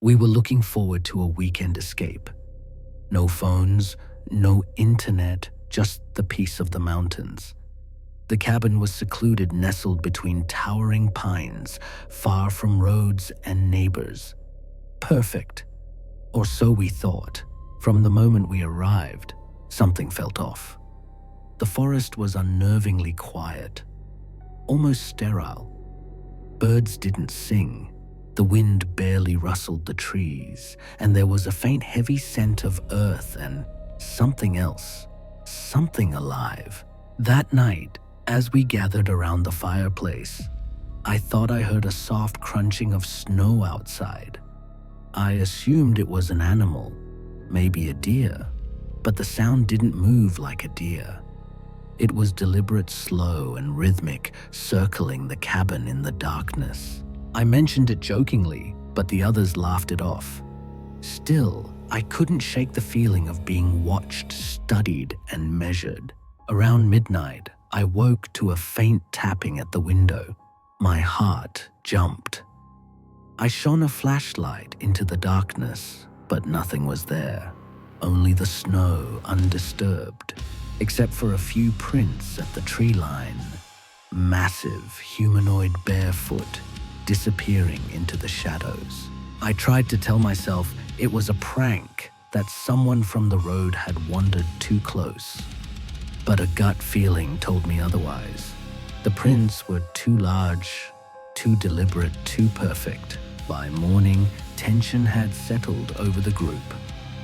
We were looking forward to a weekend escape. No phones, no internet, just the peace of the mountains. The cabin was secluded, nestled between towering pines, far from roads and neighbors. Perfect. Or so we thought. From the moment we arrived, something felt off. The forest was unnervingly quiet, almost sterile. Birds didn't sing. The wind barely rustled the trees, and there was a faint, heavy scent of earth and something else, something alive. That night, as we gathered around the fireplace, I thought I heard a soft crunching of snow outside. I assumed it was an animal, maybe a deer, but the sound didn't move like a deer. It was deliberate, slow, and rhythmic, circling the cabin in the darkness. I mentioned it jokingly, but the others laughed it off. Still, I couldn't shake the feeling of being watched, studied, and measured. Around midnight, I woke to a faint tapping at the window. My heart jumped. I shone a flashlight into the darkness, but nothing was there. Only the snow, undisturbed, except for a few prints at the tree line. Massive, humanoid barefoot, disappearing into the shadows. I tried to tell myself it was a prank, that someone from the road had wandered too close. But a gut feeling told me otherwise. The prints were too large, too deliberate, too perfect. By morning, tension had settled over the group.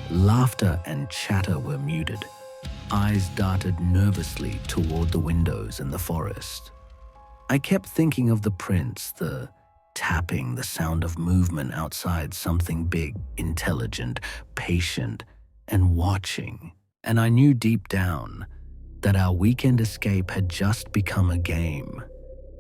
Laughter and chatter were muted. Eyes darted nervously toward the windows in the forest. I kept thinking of the prints, the tapping, the sound of movement outside, something big, intelligent, patient, and watching. And I knew deep down that our weekend escape had just become a game.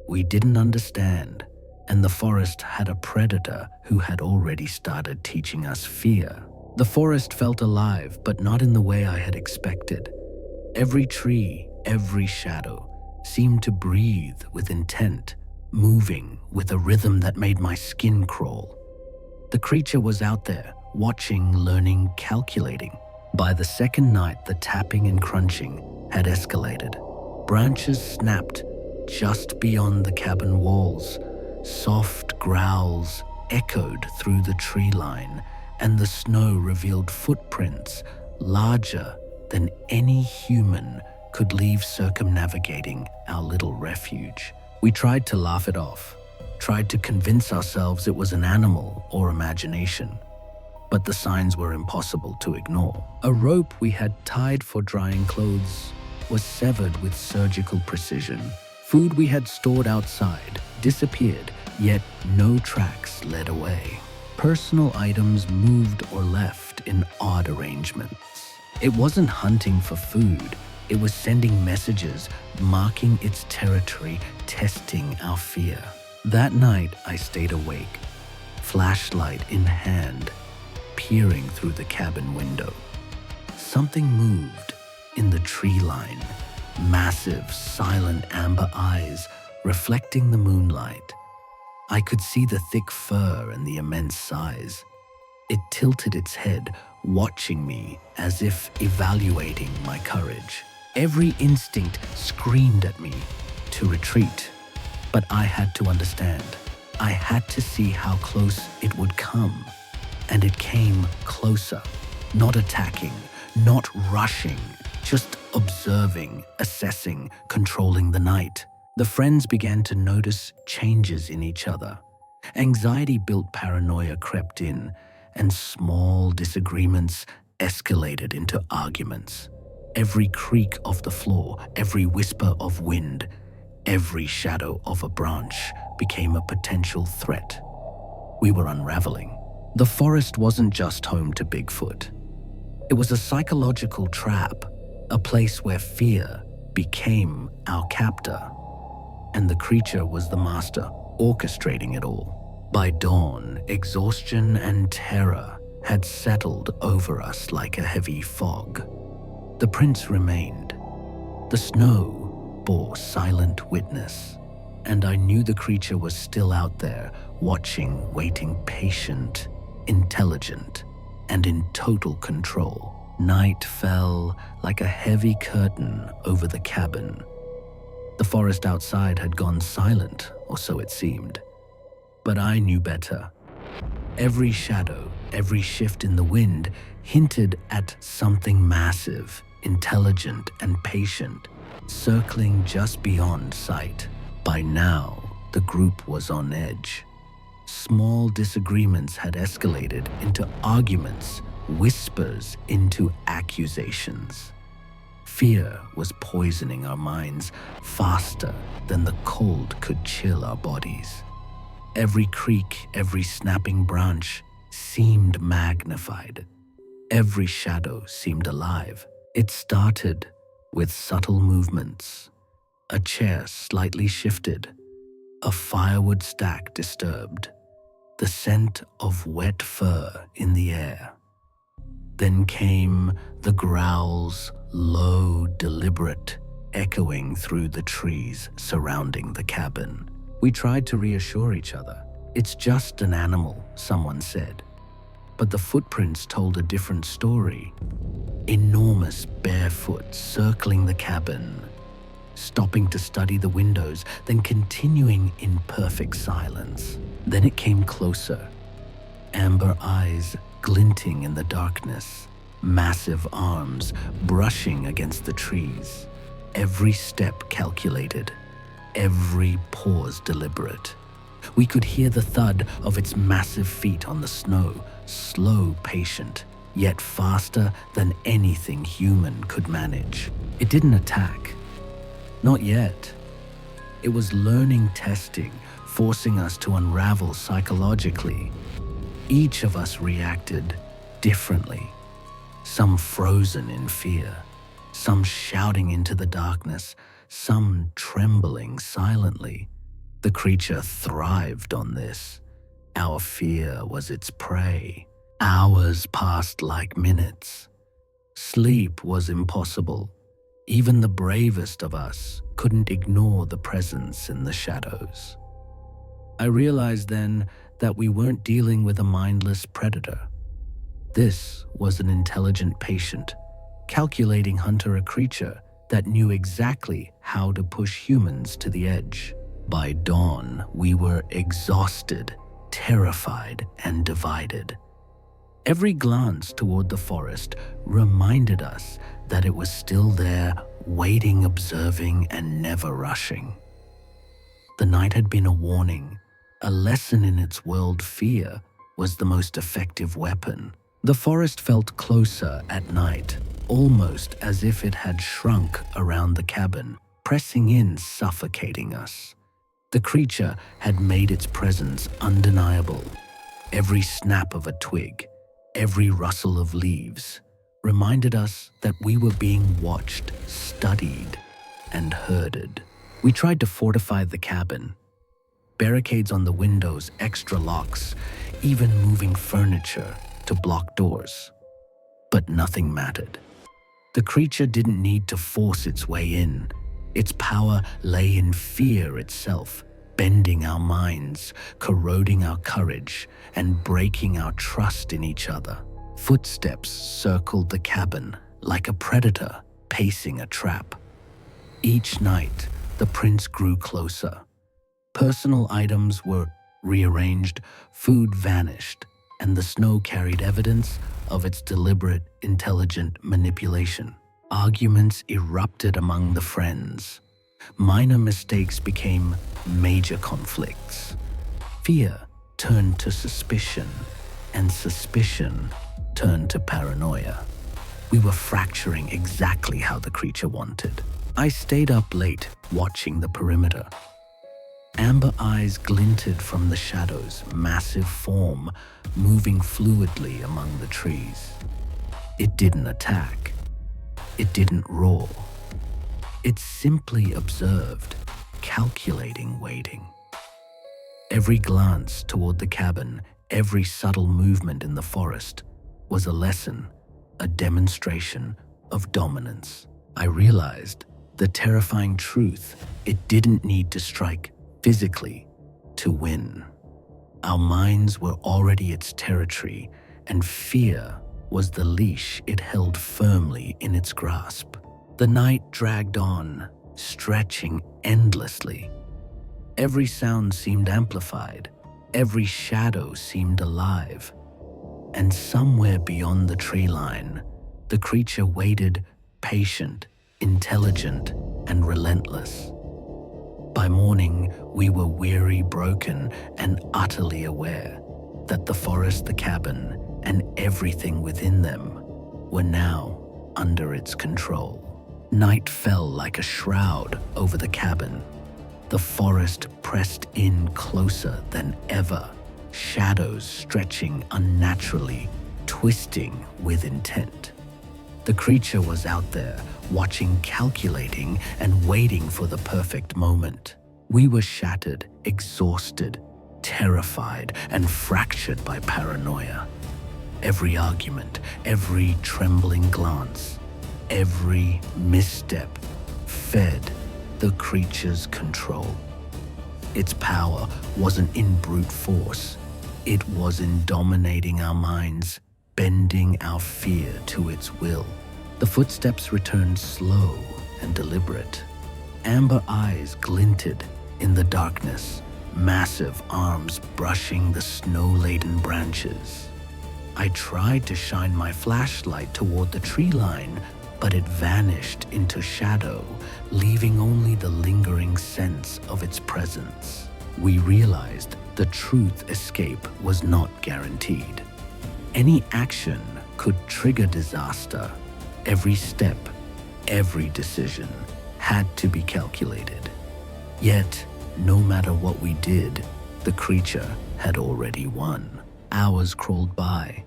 We didn't understand, and the forest had a predator who had already started teaching us fear. The forest felt alive, but not in the way I had expected. Every tree, every shadow seemed to breathe with intent, moving with a rhythm that made my skin crawl. The creature was out there, watching, learning, calculating. By the second night, the tapping and crunching had escalated. Branches snapped just beyond the cabin walls. Soft growls echoed through the tree line, and the snow revealed footprints larger than any human could leave circumnavigating our little refuge. We tried to laugh it off, tried to convince ourselves it was an animal or imagination, but the signs were impossible to ignore. A rope we had tied for drying clothes was severed with surgical precision. Food we had stored outside disappeared, yet no tracks led away. Personal items moved or left in odd arrangements. It wasn't hunting for food. It was sending messages, marking its territory, testing our fear. That night, I stayed awake, flashlight in hand, peering through the cabin window. Something moved in the tree line, massive, silent amber eyes reflecting the moonlight. I could see the thick fur and the immense size. It tilted its head, watching me as if evaluating my courage. Every instinct screamed at me to retreat, but I had to understand. I had to see how close it would come. And it came closer, not attacking, not rushing, just observing, assessing, controlling the night. The friends began to notice changes in each other. Anxiety-built paranoia crept in, and small disagreements escalated into arguments. Every creak of the floor, every whisper of wind, every shadow of a branch became a potential threat. We were unraveling. The forest wasn't just home to Bigfoot. It was a psychological trap, a place where fear became our captor. And the creature was the master, orchestrating it all. By dawn, exhaustion and terror had settled over us like a heavy fog. The prints remained. The snow bore silent witness, and I knew the creature was still out there, watching, waiting, patient, intelligent, and in total control. Night fell like a heavy curtain over the cabin. The forest outside had gone silent, or so it seemed. But I knew better. Every shadow, every shift in the wind hinted at something massive, intelligent, and patient, circling just beyond sight. By now, the group was on edge. Small disagreements had escalated into arguments, whispers into accusations. Fear was poisoning our minds faster than the cold could chill our bodies. Every creak, every snapping branch seemed magnified. Every shadow seemed alive. It started with subtle movements. A chair slightly shifted, a firewood stack disturbed, the scent of wet fur in the air. Then came the growls, low, deliberate, echoing through the trees surrounding the cabin. We tried to reassure each other. "It's just an animal," someone said. But the footprints told a different story. Enormous barefoot circling the cabin, stopping to study the windows, then continuing in perfect silence. Then it came closer. Amber eyes glinting in the darkness, massive arms brushing against the trees. Every step calculated, every pause deliberate. We could hear the thud of its massive feet on the snow, slow, patient, yet faster than anything human could manage. It didn't attack. Not yet. It was learning testing, forcing us to unravel psychologically. Each of us reacted differently. Some frozen in fear, some shouting into the darkness, some trembling silently. The creature thrived on this. Our fear was its prey. Hours passed like minutes. Sleep was impossible. Even the bravest of us couldn't ignore the presence in the shadows. I realized then that we weren't dealing with a mindless predator. This was an intelligent patient, calculating hunter, a creature that knew exactly how to push humans to the edge. By dawn, we were exhausted, terrified, and divided. Every glance toward the forest reminded us that it was still there, waiting, observing, and never rushing. The night had been a warning. A lesson in its world. Fear was the most effective weapon. The forest felt closer at night, almost as if it had shrunk around the cabin, pressing in, suffocating us. The creature had made its presence undeniable. Every snap of a twig, every rustle of leaves, reminded us that we were being watched, studied, and herded. We tried to fortify the cabin. Barricades on the windows, extra locks, even moving furniture to block doors. But nothing mattered. The creature didn't need to force its way in. Its power lay in fear itself, bending our minds, corroding our courage, and breaking our trust in each other. Footsteps circled the cabin like a predator pacing a trap. Each night, the prints grew closer. Personal items were rearranged, food vanished, and the snow carried evidence of its deliberate, intelligent manipulation. Arguments erupted among the friends. Minor mistakes became major conflicts. Fear turned to suspicion, and suspicion turned to paranoia. We were fracturing exactly how the creature wanted. I stayed up late, watching the perimeter. Amber eyes glinted from the shadows, massive form moving fluidly among the trees. It didn't attack. It didn't roar. It simply observed, calculating, waiting. Every glance toward the cabin, every subtle movement in the forest was a lesson, a demonstration of dominance. I realized the terrifying truth: it didn't need to strike physically to win. Our minds were already its territory, and fear was the leash it held firmly in its grasp. The night dragged on, stretching endlessly. Every sound seemed amplified, every shadow seemed alive. And somewhere beyond the tree line, the creature waited, patient, intelligent, and relentless. By morning, we were weary, broken, and utterly aware that the forest, the cabin, and everything within them were now under its control. Night fell like a shroud over the cabin. The forest pressed in closer than ever, shadows stretching unnaturally, twisting with intent. The creature was out there, watching, calculating, and waiting for the perfect moment. We were shattered, exhausted, terrified, and fractured by paranoia. Every argument, every trembling glance, every misstep fed the creature's control. Its power wasn't in brute force. It was in dominating our minds, bending our fear to its will. The footsteps returned slow and deliberate. Amber eyes glinted in the darkness, massive arms brushing the snow-laden branches. I tried to shine my flashlight toward the tree line, but it vanished into shadow, leaving only the lingering sense of its presence. We realized the truth escape was not guaranteed. Any action could trigger disaster. Every step, every decision had to be calculated. Yet, no matter what we did, the creature had already won. Hours crawled by.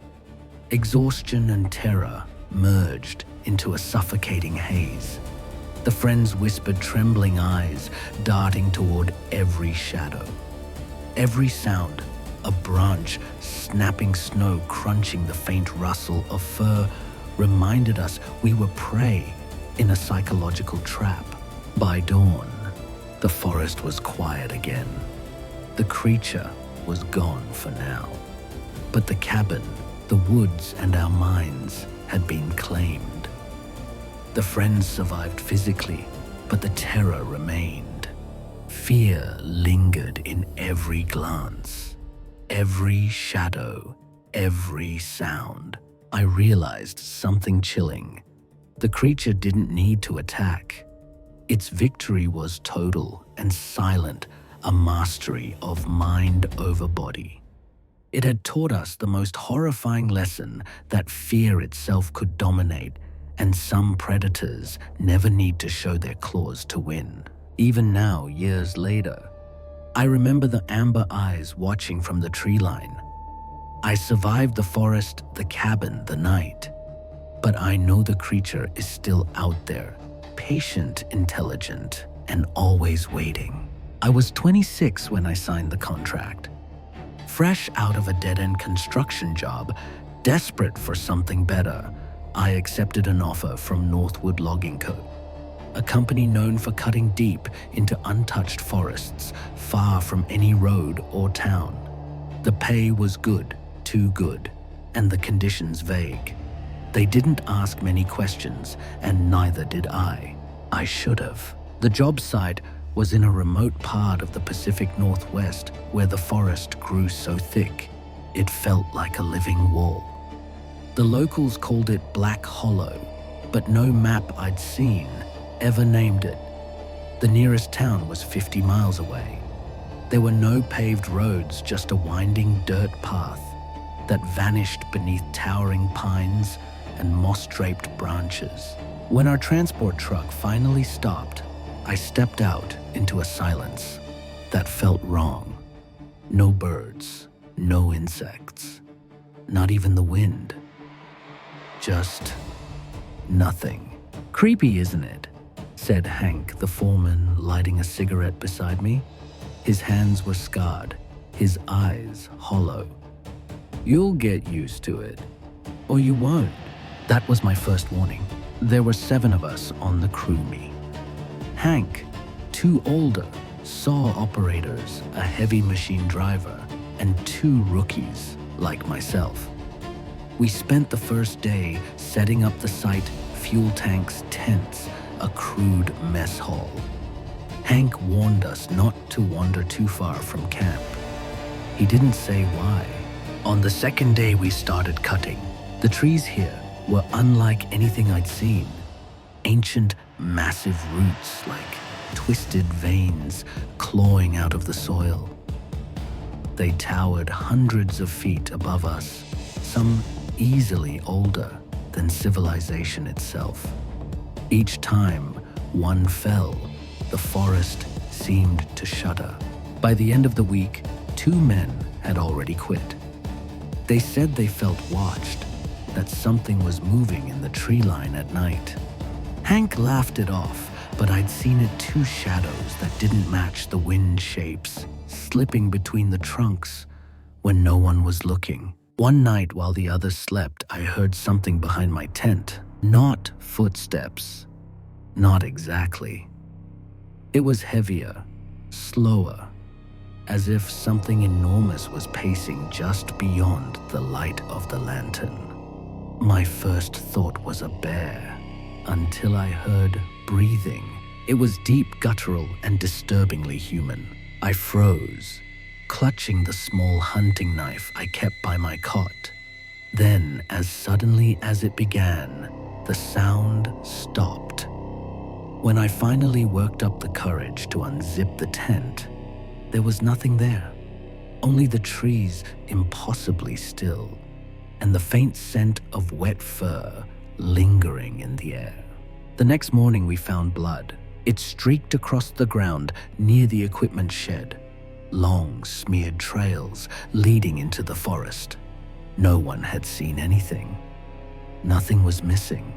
Exhaustion and terror merged into a suffocating haze. The friends whispered, trembling eyes darting toward every shadow. Every sound, a branch snapping snow crunching the faint rustle of fur, reminded us we were prey in a psychological trap. By dawn, the forest was quiet again. The creature was gone for now. But the cabin, the woods, and our minds had been claimed. The friends survived physically, but the terror remained. Fear lingered in every glance, every shadow, every sound. I realized something chilling. The creature didn't need to attack. Its victory was total and silent, a mastery of mind over body. It had taught us the most horrifying lesson, that fear itself could dominate, and some predators never need to show their claws to win. Even now, years later, I remember the amber eyes watching from the tree line. I survived the forest, the cabin, the night, but I know the creature is still out there, patient, intelligent, and always waiting. I was 26 when I signed the contract. Fresh out of a dead-end construction job, desperate for something better, I accepted an offer from Northwood Logging Co., a company known for cutting deep into untouched forests, far from any road or town. The pay was good, too good, and the conditions vague. They didn't ask many questions, and neither did I. I should have. The job site was in a remote part of the Pacific Northwest where the forest grew so thick, it felt like a living wall. The locals called it Black Hollow, but no map I'd seen ever named it. The nearest town was 50 miles away. There were no paved roads, just a winding dirt path that vanished beneath towering pines and moss-draped branches. When our transport truck finally stopped, I stepped out into a silence that felt wrong. No birds, no insects, not even the wind. Just nothing. Creepy, isn't it? Said Hank, the foreman, lighting a cigarette beside me. His hands were scarred, his eyes hollow. You'll get used to it, or you won't. That was my first warning. There were 7 of us on the crew me. Hank, 2 older, saw operators, a heavy machine driver, and 2 rookies like myself. We spent the first day setting up the site, fuel tanks, tents, a crude mess hall. Hank warned us not to wander too far from camp. He didn't say why. On the second day we started cutting. The trees here were unlike anything I'd seen. Ancient, massive roots like twisted veins clawing out of the soil. They towered hundreds of feet above us, some easily older than civilization itself. Each time one fell, the forest seemed to shudder. By the end of the week, 2 men had already quit. They said they felt watched, that something was moving in the tree line at night. Hank laughed it off, but I'd seen it 2 shadows that didn't match the wind shapes, slipping between the trunks when no one was looking. One night while the others slept, I heard something behind my tent. Not footsteps. Not exactly. It was heavier, slower, as if something enormous was pacing just beyond the light of the lantern. My first thought was a bear, until I heard breathing. It was deep, guttural, and disturbingly human. I froze, clutching the small hunting knife I kept by my cot. Then, as suddenly as it began, the sound stopped. When I finally worked up the courage to unzip the tent, there was nothing there. Only the trees impossibly still, and the faint scent of wet fur lingering in the air. The next morning we found blood. It streaked across the ground near the equipment shed. Long, smeared trails leading into the forest. No one had seen anything. Nothing was missing.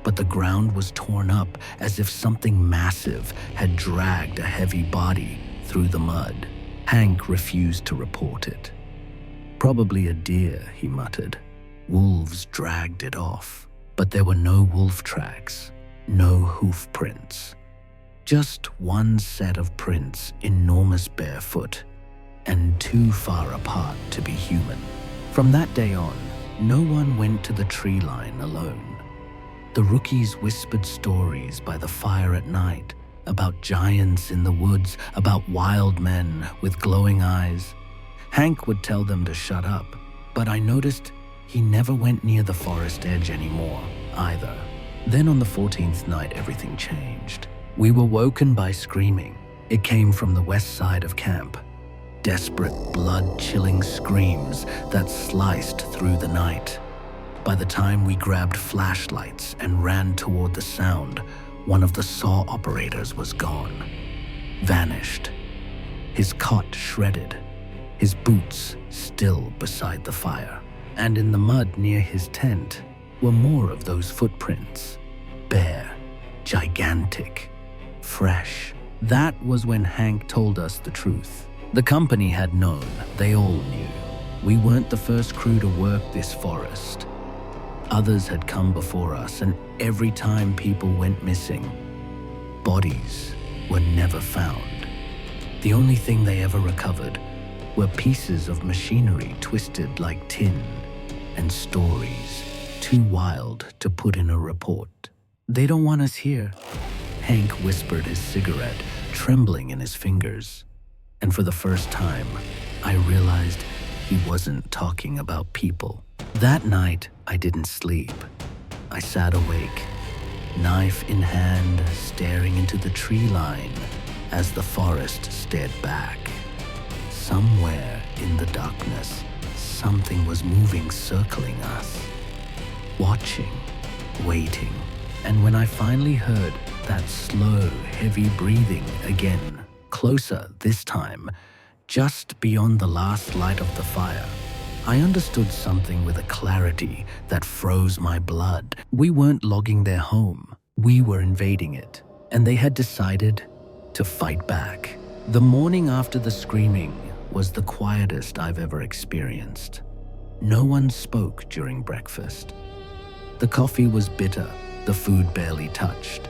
But the ground was torn up as if something massive had dragged a heavy body through the mud. Hank refused to report it. Probably a deer, he muttered. Wolves dragged it off. But there were no wolf tracks, no hoof prints. Just one set of prints, enormous barefoot, and too far apart to be human. From that day on, no one went to the tree line alone. The rookies whispered stories by the fire at night about giants in the woods, about wild men with glowing eyes. Hank would tell them to shut up, but I noticed he never went near the forest edge anymore, either. Then on the 14th night, everything changed. We were woken by screaming. It came from the west side of camp. Desperate, blood-chilling screams that sliced through the night. By the time we grabbed flashlights and ran toward the sound, one of the saw operators was gone. Vanished. His cot shredded. His boots still beside the fire. And in the mud near his tent were more of those footprints. Bare, gigantic, fresh. That was when Hank told us the truth. The company had known. They all knew. We weren't the first crew to work this forest. Others had come before us, and every time people went missing, bodies were never found. The only thing they ever recovered were pieces of machinery twisted like tin, and stories too wild to put in a report. They don't want us here. Hank whispered, his cigarette trembling in his fingers. And for the first time, I realized he wasn't talking about people. That night, I didn't sleep. I sat awake, knife in hand, staring into the tree line as the forest stared back. Somewhere in the darkness, something was moving, circling us, watching, waiting. And when I finally heard that slow, heavy breathing again, closer this time, just beyond the last light of the fire, I understood something with a clarity that froze my blood. We weren't logging their home. We were invading it, and they had decided to fight back. The morning after the screaming was the quietest I've ever experienced. No one spoke during breakfast. The coffee was bitter, the food barely touched.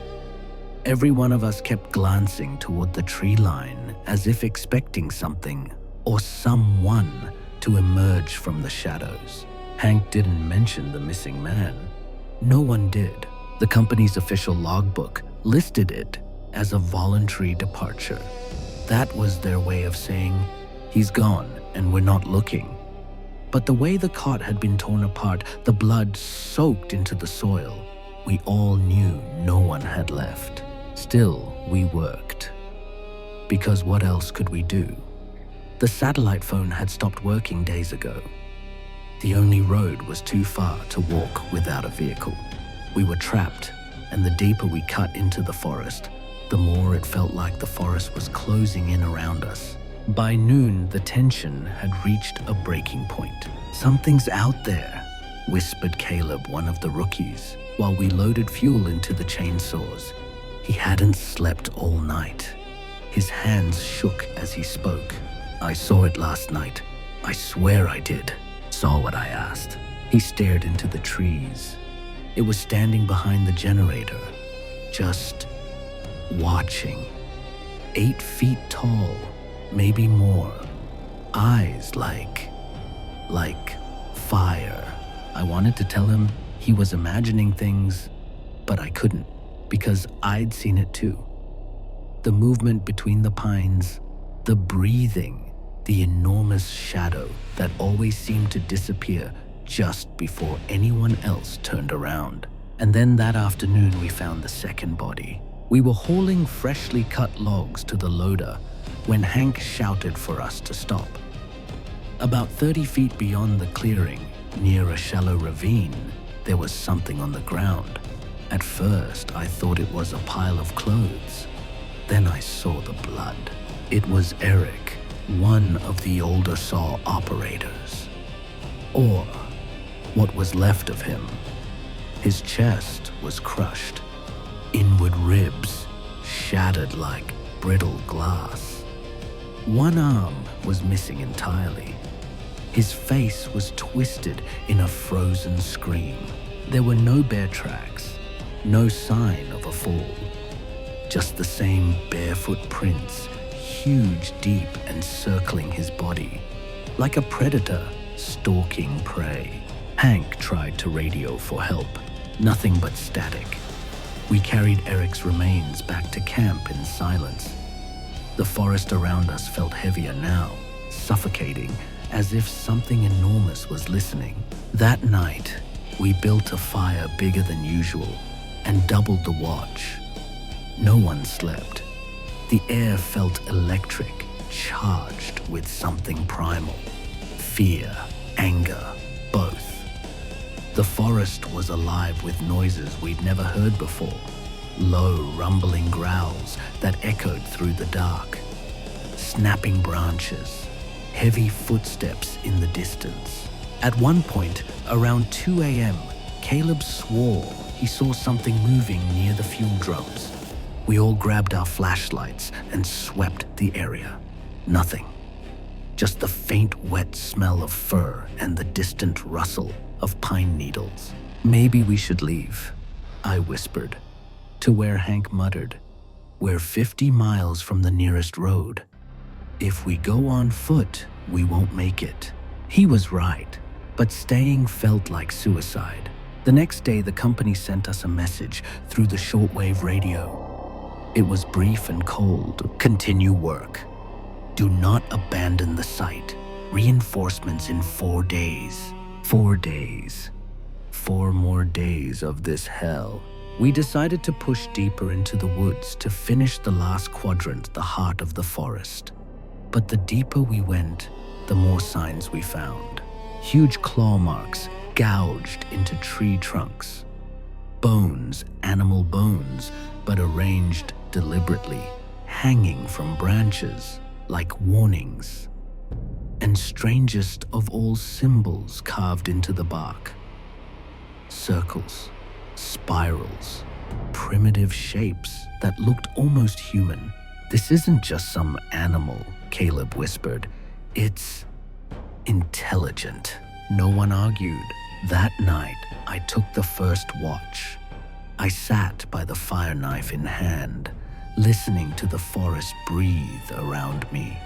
Every one of us kept glancing toward the tree line as if expecting something, or someone to emerge from the shadows. Hank didn't mention the missing man. No one did. The company's official logbook listed it as a voluntary departure. That was their way of saying, he's gone and we're not looking. But the way the cot had been torn apart, the blood soaked into the soil, we all knew no one had left. Still, we worked. Because what else could we do? The satellite phone had stopped working days ago. The only road was too far to walk without a vehicle. We were trapped, and the deeper we cut into the forest, the more it felt like the forest was closing in around us. By noon, the tension had reached a breaking point. "Something's out there," whispered Caleb, one of the rookies, while we loaded fuel into the chainsaws. He hadn't slept all night. His hands shook as he spoke. "I saw it last night. I swear I did." "Saw what?" I asked. He stared into the trees. It was standing behind the generator, just watching. 8 feet tall, maybe more. Eyes like fire. I wanted to tell him he was imagining things, but I couldn't, because I'd seen it too. The movement between the pines, the breathing, the enormous shadow that always seemed to disappear just before anyone else turned around. And then that afternoon we found the second body. We were hauling freshly cut logs to the loader when Hank shouted for us to stop. About 30 feet beyond the clearing, near a shallow ravine, there was something on the ground. At first, I thought it was a pile of clothes. Then I saw the blood. It was Eric, one of the older saw operators. Or what was left of him. His chest was crushed. Inward ribs shattered like brittle glass. One arm was missing entirely. His face was twisted in a frozen scream. There were no bear tracks, no sign of a fall. Just the same barefoot prints, huge, deep, and circling his body, like a predator stalking prey. Hank tried to radio for help. Nothing but static. We carried Eric's remains back to camp in silence. The forest around us felt heavier now, suffocating, as if something enormous was listening. That night, we built a fire bigger than usual and doubled the watch. No one slept. The air felt electric, charged with something primal. Fear, anger, both. The forest was alive with noises we'd never heard before. Low, rumbling growls that echoed through the dark. Snapping branches. Heavy footsteps in the distance. At one point, around 2 a.m., Caleb swore he saw something moving near the fuel drums. We all grabbed our flashlights and swept the area. Nothing. Just the faint, wet smell of fur and the distant rustle of pine needles. "Maybe we should leave," I whispered, to where Hank muttered, "We're 50 miles from the nearest road. If we go on foot, we won't make it." He was right, but staying felt like suicide. The next day, the company sent us a message through the shortwave radio. It was brief and cold. "Continue work. Do not abandon the site. Reinforcements in 4 days." 4 days. 4 more days of this hell. We decided to push deeper into the woods to finish the last quadrant, the heart of the forest. But the deeper we went, the more signs we found. Huge claw marks gouged into tree trunks. Bones, animal bones, but arranged deliberately, hanging from branches like warnings. And strangest of all, symbols carved into the bark. Circles, spirals, primitive shapes that looked almost human. "This isn't just some animal," Caleb whispered. "It's intelligent." No one argued. That night, I took the first watch. I sat by the fire knife in hand, listening to the forest breathe around me.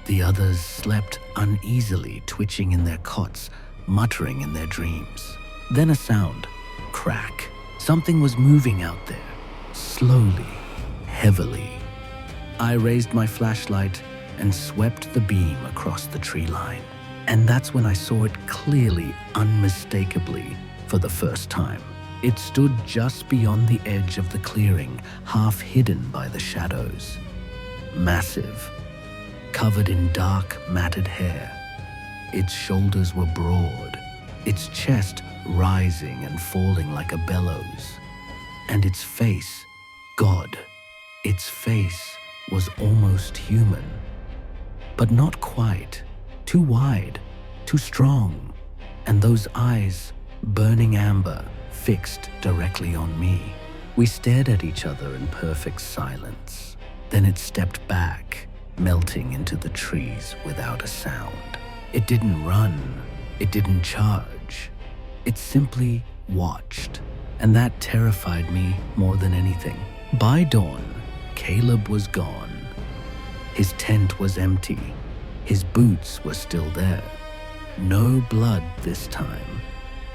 The others slept uneasily, twitching in their cots, muttering in their dreams. Then a sound. Crack. Something was moving out there. Slowly, heavily. I raised my flashlight and swept the beam across the tree line. And that's when I saw it clearly, unmistakably, for the first time. It stood just beyond the edge of the clearing, half hidden by the shadows. Massive, covered in dark, matted hair. Its shoulders were broad, its chest rising and falling like a bellows. And its face, God, its face was almost human. But not quite. Too wide, too strong. And those eyes, burning amber, fixed directly on me. We stared at each other in perfect silence. Then it stepped back, melting into the trees without a sound. It didn't run. It didn't charge. It simply watched. And that terrified me more than anything. By dawn, Caleb was gone. His tent was empty. His boots were still there. No blood this time.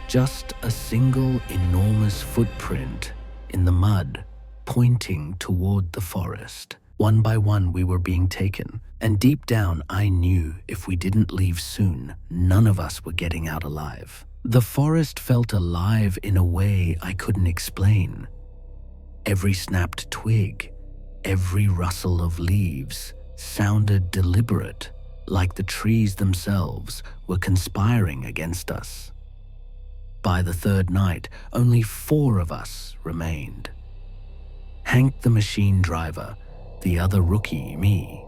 Just a single enormous footprint in the mud, pointing toward the forest. One by one we were being taken, and deep down I knew if we didn't leave soon, none of us were getting out alive. The forest felt alive in a way I couldn't explain. Every snapped twig, every rustle of leaves sounded deliberate, like the trees themselves were conspiring against us. By the third night, only 4 of us remained. Hank the machine driver, the other rookie, me.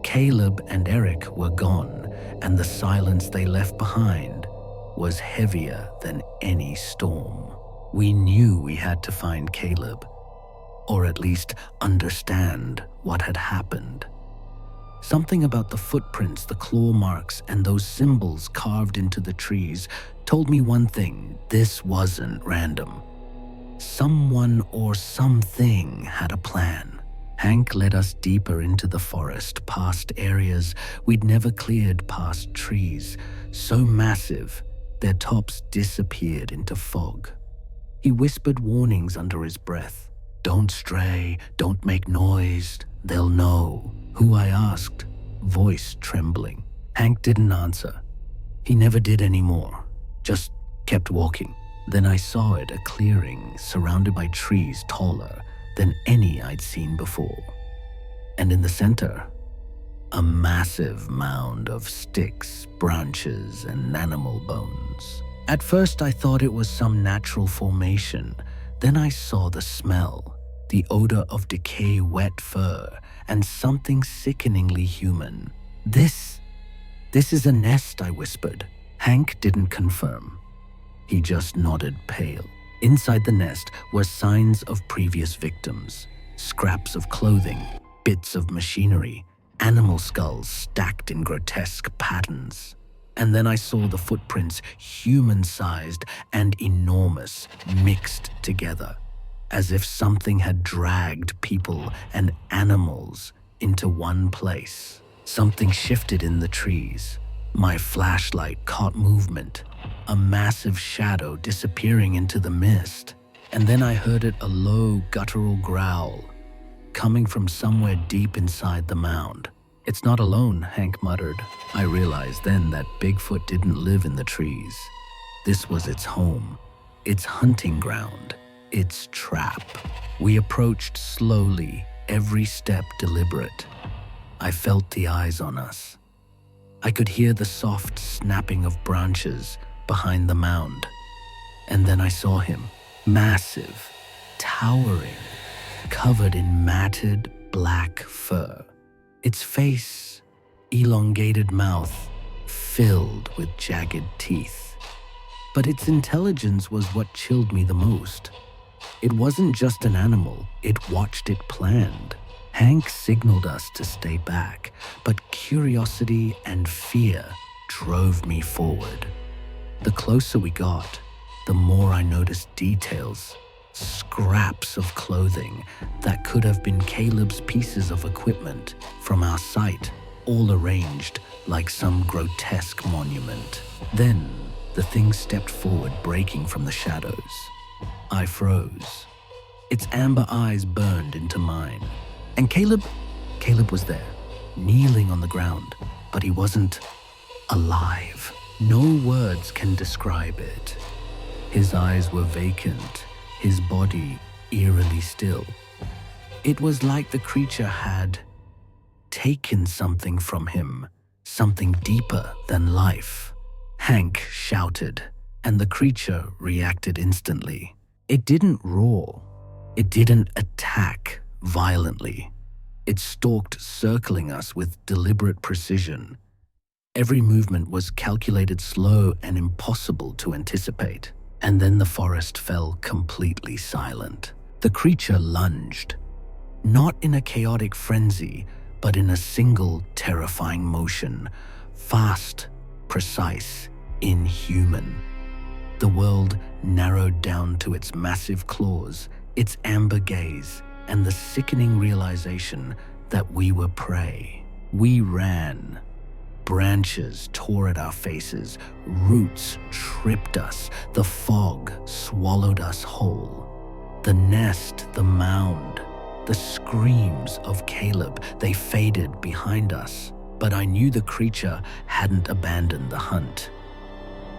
Caleb and Eric were gone, and the silence they left behind was heavier than any storm. We knew we had to find Caleb, or at least understand what had happened. Something about the footprints, the claw marks, and those symbols carved into the trees told me one thing: this wasn't random. Someone or something had a plan. Hank led us deeper into the forest, past areas we'd never cleared, past trees so massive their tops disappeared into fog. He whispered warnings under his breath. "Don't stray, don't make noise, they'll know." Who, I asked, voice trembling. Hank didn't answer. He never did anymore, just kept walking. Then I saw it, a clearing surrounded by trees taller than any I'd seen before. And in the center, a massive mound of sticks, branches, and animal bones. At first I thought it was some natural formation. Then I saw the smell, the odor of decay, wet fur, and something sickeningly human. This is a nest," I whispered. Hank didn't confirm. He just nodded, pale. Inside the nest were signs of previous victims, scraps of clothing, bits of machinery, animal skulls stacked in grotesque patterns. And then I saw the footprints, human-sized and enormous, mixed together, as if something had dragged people and animals into one place. Something shifted in the trees. My flashlight caught movement, a massive shadow disappearing into the mist. And then I heard it, a low, guttural growl, coming from somewhere deep inside the mound. "It's not alone," Hank muttered. I realized then that Bigfoot didn't live in the trees. This was its home, its hunting ground, its trap. We approached slowly, every step deliberate. I felt the eyes on us. I could hear the soft snapping of branches behind the mound. And then I saw him, massive, towering, covered in matted black fur. Its face, elongated mouth, filled with jagged teeth. But its intelligence was what chilled me the most. It wasn't just an animal, it watched, it planned. Hank signaled us to stay back, but curiosity and fear drove me forward. The closer we got, the more I noticed details, scraps of clothing that could have been Caleb's pieces of equipment from our sight. all arranged like some grotesque monument. Then, the thing stepped forward, breaking from the shadows. I froze. Its amber eyes burned into mine. And Caleb was there, kneeling on the ground, but he wasn't alive. No words can describe it. His eyes were vacant, his body eerily still. It was like the creature had taken something from him, something deeper than life. Hank shouted, and the creature reacted instantly. It didn't roar. It didn't attack violently. It stalked, circling us with deliberate precision. Every movement was calculated, slow, and impossible to anticipate. And then the forest fell completely silent. The creature lunged, not in a chaotic frenzy, but in a single terrifying motion, fast, precise, inhuman. The world narrowed down to its massive claws, its amber gaze, and the sickening realization that we were prey. We ran. Branches tore at our faces, roots tripped us, the fog swallowed us whole. The nest, the mound, the screams of Caleb, they faded behind us. But I knew the creature hadn't abandoned the hunt.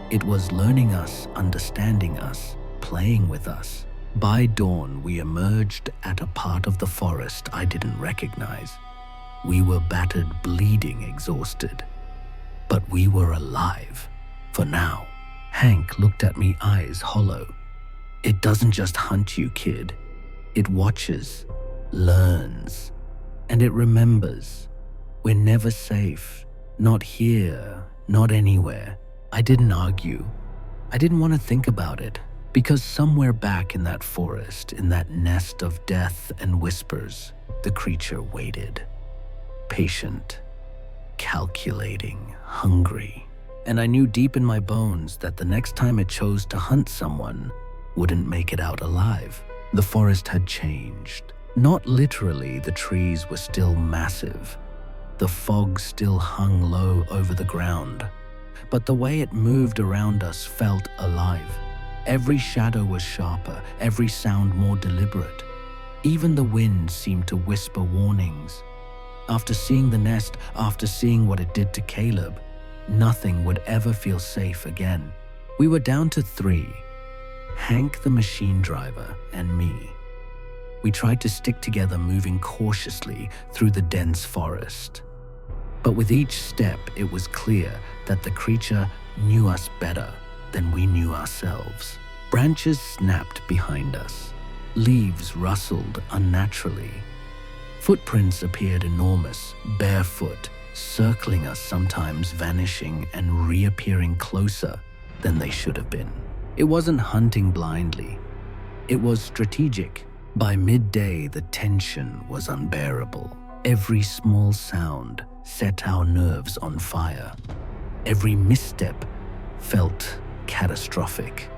It was learning us, understanding us, playing with us. By dawn, we emerged at a part of the forest I didn't recognize. We were battered, bleeding, exhausted. But we were alive, for now. Hank looked at me, eyes hollow. It doesn't just hunt you, kid. It watches, learns, and it remembers. We're never safe. Not here, not anywhere. I didn't argue. I didn't want to think about it, because somewhere back in that forest, in that nest of death and whispers, the creature waited. Patient, calculating, hungry. And I knew deep in my bones that the next time it chose to hunt someone, wouldn't make it out alive. The forest had changed. Not literally, the trees were still massive. The fog still hung low over the ground. But the way it moved around us felt alive. Every shadow was sharper, every sound more deliberate. Even the wind seemed to whisper warnings. After seeing the nest, after seeing what it did to Caleb, nothing would ever feel safe again. We were down to 3. Hank the machine driver and me. We tried to stick together, moving cautiously through the dense forest. But with each step, it was clear that the creature knew us better than we knew ourselves. Branches snapped behind us. Leaves rustled unnaturally. Footprints appeared enormous, barefoot, circling us, sometimes vanishing and reappearing closer than they should have been. It wasn't hunting blindly. It was strategic. By midday, the tension was unbearable. Every small sound set our nerves on fire. Every misstep felt catastrophic.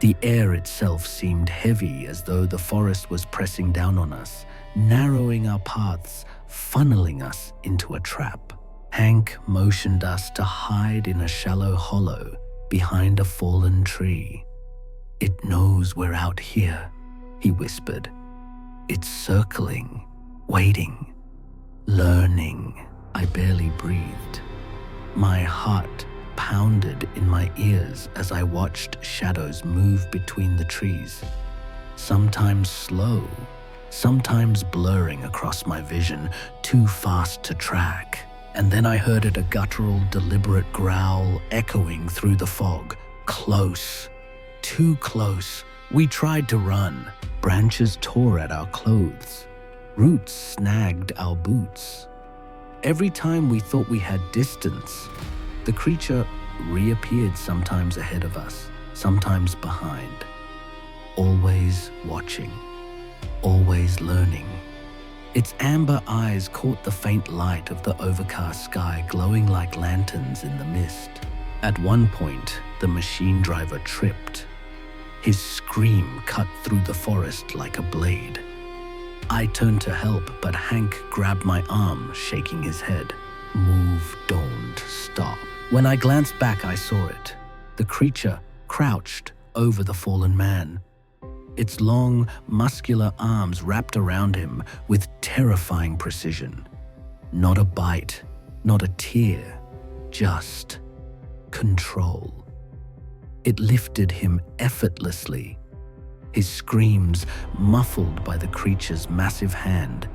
The air itself seemed heavy, as though the forest was pressing down on us, narrowing our paths, funneling us into a trap. Hank motioned us to hide in a shallow hollow behind a fallen tree. "It knows we're out here," he whispered. "It's circling, waiting, learning." I barely breathed. My heart pounded in my ears as I watched shadows move between the trees, sometimes slow, sometimes blurring across my vision, too fast to track. And then I heard it, a guttural, deliberate growl echoing through the fog. Close, too close. We tried to run. Branches tore at our clothes. Roots snagged our boots. Every time we thought we had distance, the creature reappeared, sometimes ahead of us, sometimes behind. Always watching, always learning. Its amber eyes caught the faint light of the overcast sky, glowing like lanterns in the mist. At one point, the machine driver tripped. His scream cut through the forest like a blade. I turned to help, but Hank grabbed my arm, shaking his head. Move, don't stop. When I glanced back, I saw it. The creature crouched over the fallen man. Its long, muscular arms wrapped around him with terrifying precision. Not a bite, not a tear, just control. It lifted him effortlessly, his screams muffled by the creature's massive hand,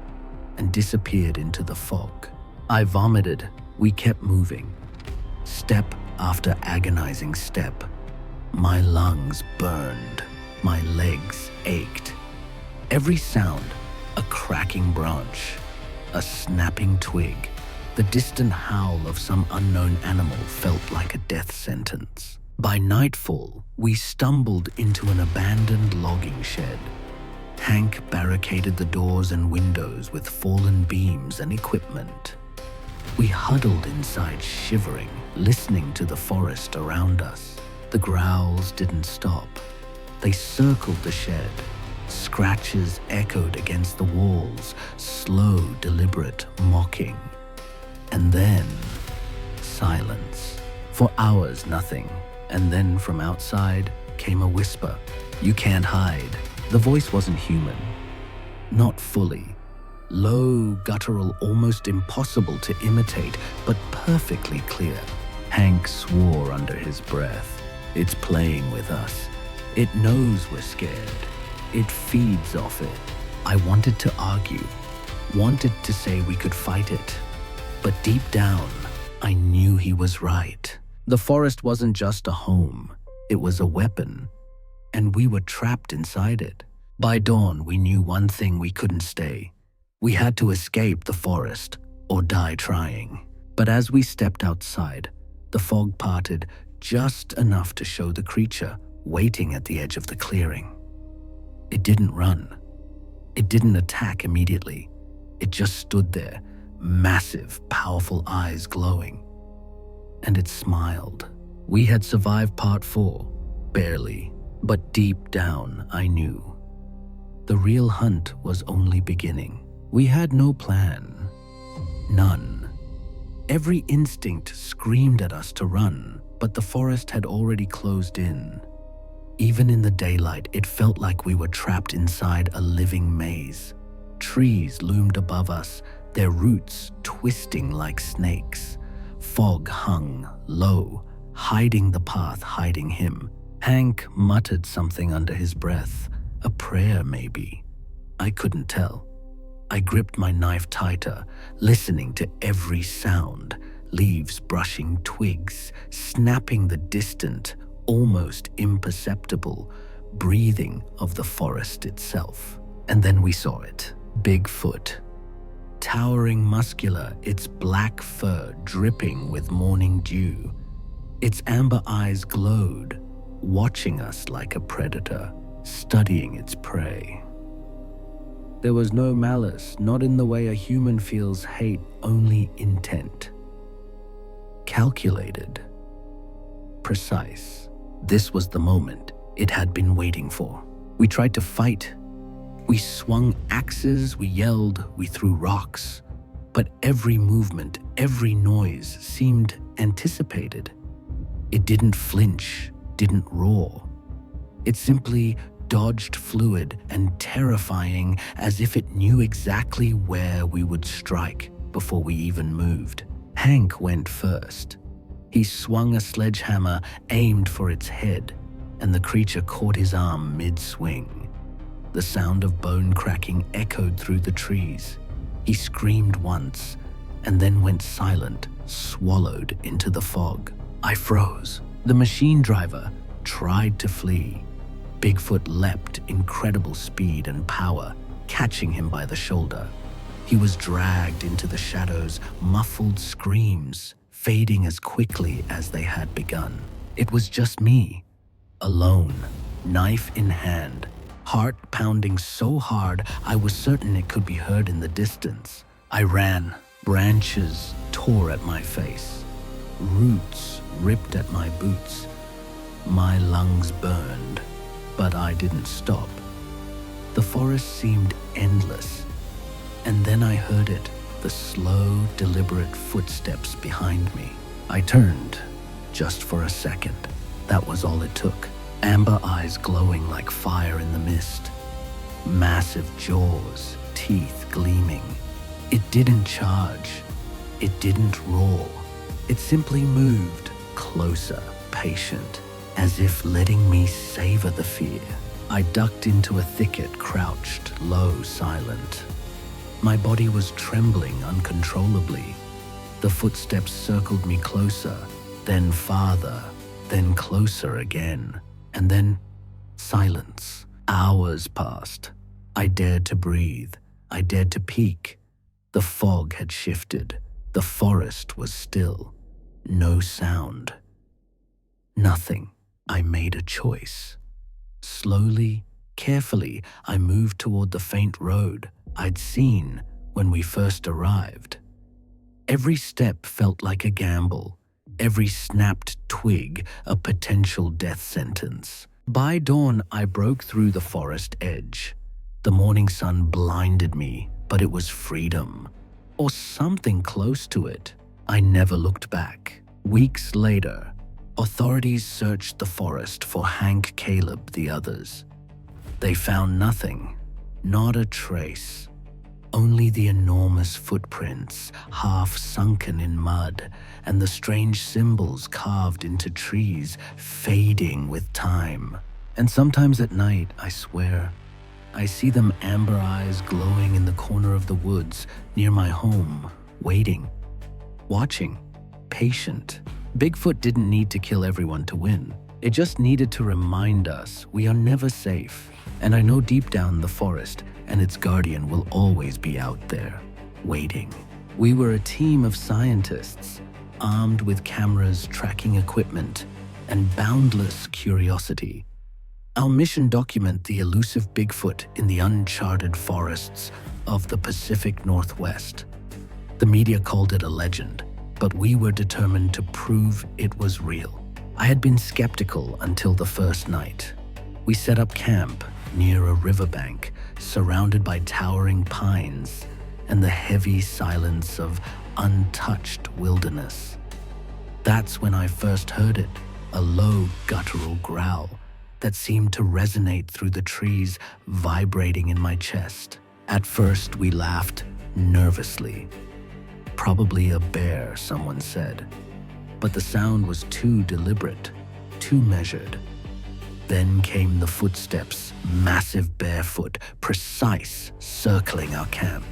and disappeared into the fog. I vomited. We kept moving, step after agonizing step. My lungs burned. My legs ached. Every sound, a cracking branch, a snapping twig, the distant howl of some unknown animal felt like a death sentence. By nightfall, we stumbled into an abandoned logging shed. Hank barricaded the doors and windows with fallen beams and equipment. We huddled inside, shivering, listening to the forest around us. The growls didn't stop. They circled the shed. Scratches echoed against the walls, slow, deliberate, mocking. And then, silence. For hours, nothing. And then from outside came a whisper. You can't hide. The voice wasn't human. Not fully. Low, guttural, almost impossible to imitate, but perfectly clear. Hank swore under his breath. It's playing with us. It knows we're scared. It feeds off it. I wanted to argue, wanted to say we could fight it. But deep down, I knew he was right. The forest wasn't just a home. It was a weapon. And we were trapped inside it. By dawn, we knew one thing: we couldn't stay. We had to escape the forest or die trying. But as we stepped outside, the fog parted just enough to show the creature waiting at the edge of the clearing. It didn't run. It didn't attack immediately. It just stood there, massive, powerful eyes glowing. And it smiled. We had survived part 4, barely, but deep down I knew. The real hunt was only beginning. We had no plan. None. Every instinct screamed at us to run, but the forest had already closed in. Even in the daylight, it felt like we were trapped inside a living maze. Trees loomed above us, their roots twisting like snakes. Fog hung low, hiding the path, hiding him. Hank muttered something under his breath, a prayer maybe. I couldn't tell. I gripped my knife tighter, listening to every sound, leaves brushing twigs, snapping the distant, almost imperceptible breathing of the forest itself. And then we saw it. Bigfoot. Towering, muscular, its black fur dripping with morning dew. Its amber eyes glowed, watching us like a predator, studying its prey. There was no malice, not in the way a human feels hate, only intent. Calculated. Precise. This was the moment it had been waiting for. We tried to fight. We swung axes, we yelled, we threw rocks. But every movement, every noise seemed anticipated. It didn't flinch, didn't roar. It simply dodged, fluid and terrifying, as if it knew exactly where we would strike before we even moved. Hank went first. He swung a sledgehammer, aimed for its head, and the creature caught his arm mid-swing. The sound of bone cracking echoed through the trees. He screamed once, and then went silent, swallowed into the fog. I froze. The machine driver tried to flee. Bigfoot leapt, incredible speed and power, catching him by the shoulder. He was dragged into the shadows, muffled screams fading as quickly as they had begun. It was just me, alone, knife in hand, heart pounding so hard I was certain it could be heard in the distance. I ran. Branches tore at my face. Roots ripped at my boots. My lungs burned, but I didn't stop. The forest seemed endless. And then I heard it, the slow, deliberate footsteps behind me. I turned, just for a second. That was all it took. Amber eyes glowing like fire in the mist. Massive jaws, teeth gleaming. It didn't charge. It didn't roar. It simply moved, closer, patient, as if letting me savor the fear. I ducked into a thicket, crouched, low, silent. My body was trembling uncontrollably. The footsteps circled me closer, then farther, then closer again, and then silence. Hours passed. I dared to breathe. I dared to peek. The fog had shifted. The forest was still. No sound. Nothing. I made a choice. Slowly, carefully, I moved toward the faint road I'd seen when we first arrived. Every step felt like a gamble. Every snapped twig a potential death sentence. By dawn, I broke through the forest edge. The morning sun blinded me, but it was freedom. Or something close to it. I never looked back. Weeks later, authorities searched the forest for Hank, Caleb, the others. They found nothing, not a trace. Only the enormous footprints, half sunken in mud, and the strange symbols carved into trees, fading with time. And sometimes at night, I swear, I see them amber eyes glowing in the corner of the woods near my home, waiting, watching, patient. Bigfoot didn't need to kill everyone to win. It just needed to remind us we are never safe. And I know deep down the forest and its guardian will always be out there, waiting. We were a team of scientists, armed with cameras, tracking equipment, and boundless curiosity. Our mission document the elusive Bigfoot in the uncharted forests of the Pacific Northwest. The media called it a legend, but we were determined to prove it was real. I had been skeptical until the first night. We set up camp near a riverbank, surrounded by towering pines and the heavy silence of untouched wilderness. That's when I first heard it, a low guttural growl that seemed to resonate through the trees, vibrating in my chest. At first, we laughed nervously. Probably a bear, someone said. But the sound was too deliberate, too measured. Then came the footsteps, massive barefoot, precise, circling our camp.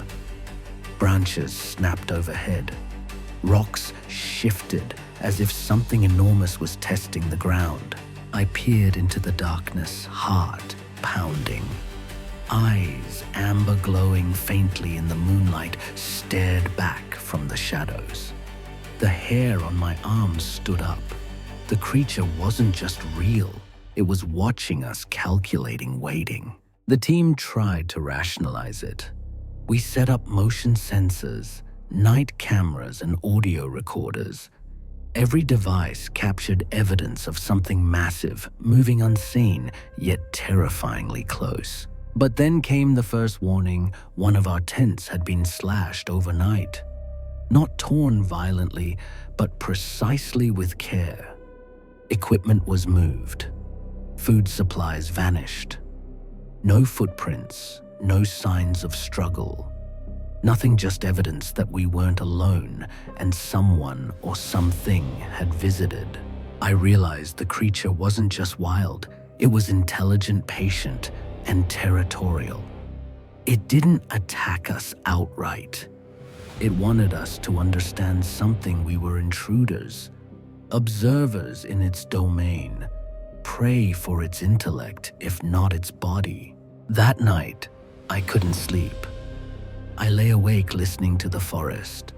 Branches snapped overhead. Rocks shifted as if something enormous was testing the ground. I peered into the darkness, heart pounding. Eyes, amber glowing faintly in the moonlight, stared back from the shadows. The hair on my arms stood up. The creature wasn't just real. It was watching us, calculating, waiting. The team tried to rationalize it. We set up motion sensors, night cameras, and audio recorders. Every device captured evidence of something massive, moving unseen, yet terrifyingly close. But then came the first warning. One of our tents had been slashed overnight. Not torn violently, but precisely with care. Equipment was moved. Food supplies vanished. No footprints, no signs of struggle. Nothing, just evidence that we weren't alone and someone or something had visited. I realized the creature wasn't just wild, it was intelligent, patient, and territorial. It didn't attack us outright. It wanted us to understand something. We were intruders, observers in its domain, prey for its intellect, if not its body. That night, I couldn't sleep. I lay awake listening to the forest.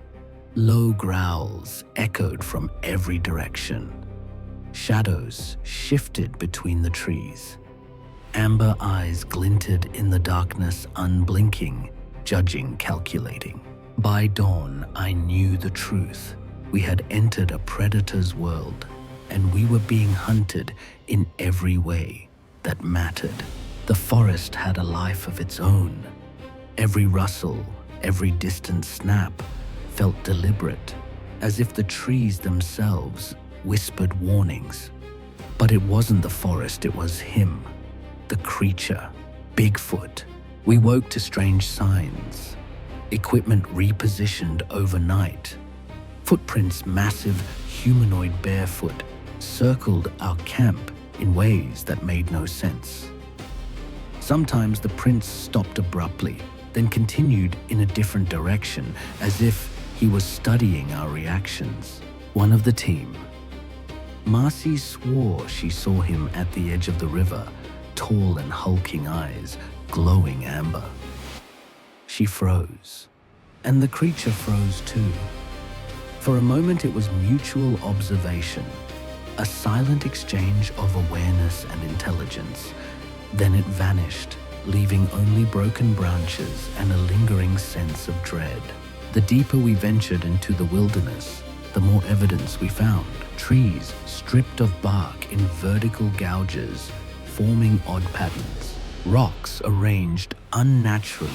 Low growls echoed from every direction. Shadows shifted between the trees. Amber eyes glinted in the darkness, unblinking, judging, calculating. By dawn, I knew the truth. We had entered a predator's world, and we were being hunted in every way that mattered. The forest had a life of its own. Every rustle, Every distant snap felt deliberate, as if the trees themselves whispered warnings. But it wasn't the forest, it was him, the creature, Bigfoot. We woke to strange signs. Equipment repositioned overnight. Footprints, massive humanoid barefoot, circled our camp in ways that made no sense. Sometimes the prints stopped abruptly, then continued in a different direction, as if he was studying our reactions. One of the team, Marcy, swore she saw him at the edge of the river, tall and hulking eyes, glowing amber. She froze, and the creature froze too. For a moment it was mutual observation, a silent exchange of awareness and intelligence. Then it vanished, leaving only broken branches and a lingering sense of dread. The deeper we ventured into the wilderness, the more evidence we found. Trees stripped of bark in vertical gouges, forming odd patterns. Rocks arranged unnaturally,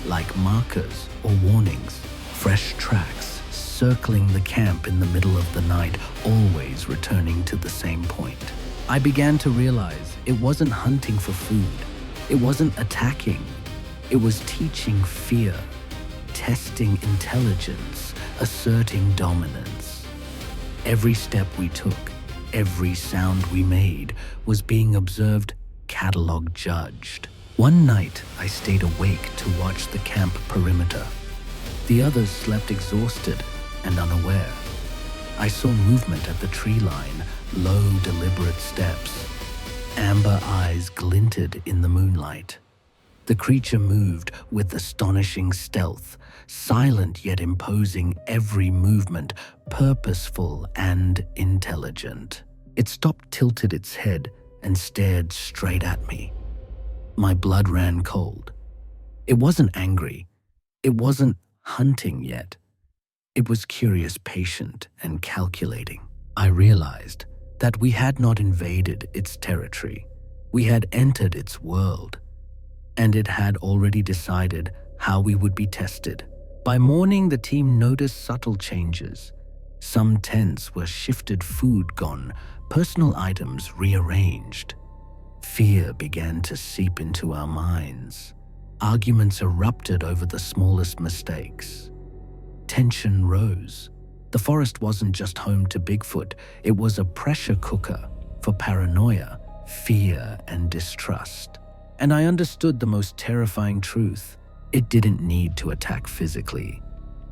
like markers or warnings. Fresh tracks circling the camp in the middle of the night, always returning to the same point. I began to realize it wasn't hunting for food. It wasn't attacking. It was teaching fear, testing intelligence, asserting dominance. Every step we took, every sound we made was being observed, catalog judged. One night, I stayed awake to watch the camp perimeter. The others slept exhausted and unaware. I saw movement at the tree line, low, deliberate steps. Amber eyes glinted in the moonlight. The creature moved with astonishing stealth, silent yet imposing, every movement purposeful and intelligent. It stopped, tilted its head, and stared straight at me. My blood ran cold. It wasn't angry. It wasn't hunting yet. It was curious, patient, and calculating. I realized that we had not invaded its territory. We had entered its world, and it had already decided how we would be tested. By morning, the team noticed subtle changes. Some tents were shifted, food gone, personal items rearranged. Fear began to seep into our minds. Arguments erupted over the smallest mistakes. Tension rose. The forest wasn't just home to Bigfoot, it was a pressure cooker for paranoia, fear, and distrust. And I understood the most terrifying truth. It didn't need to attack physically.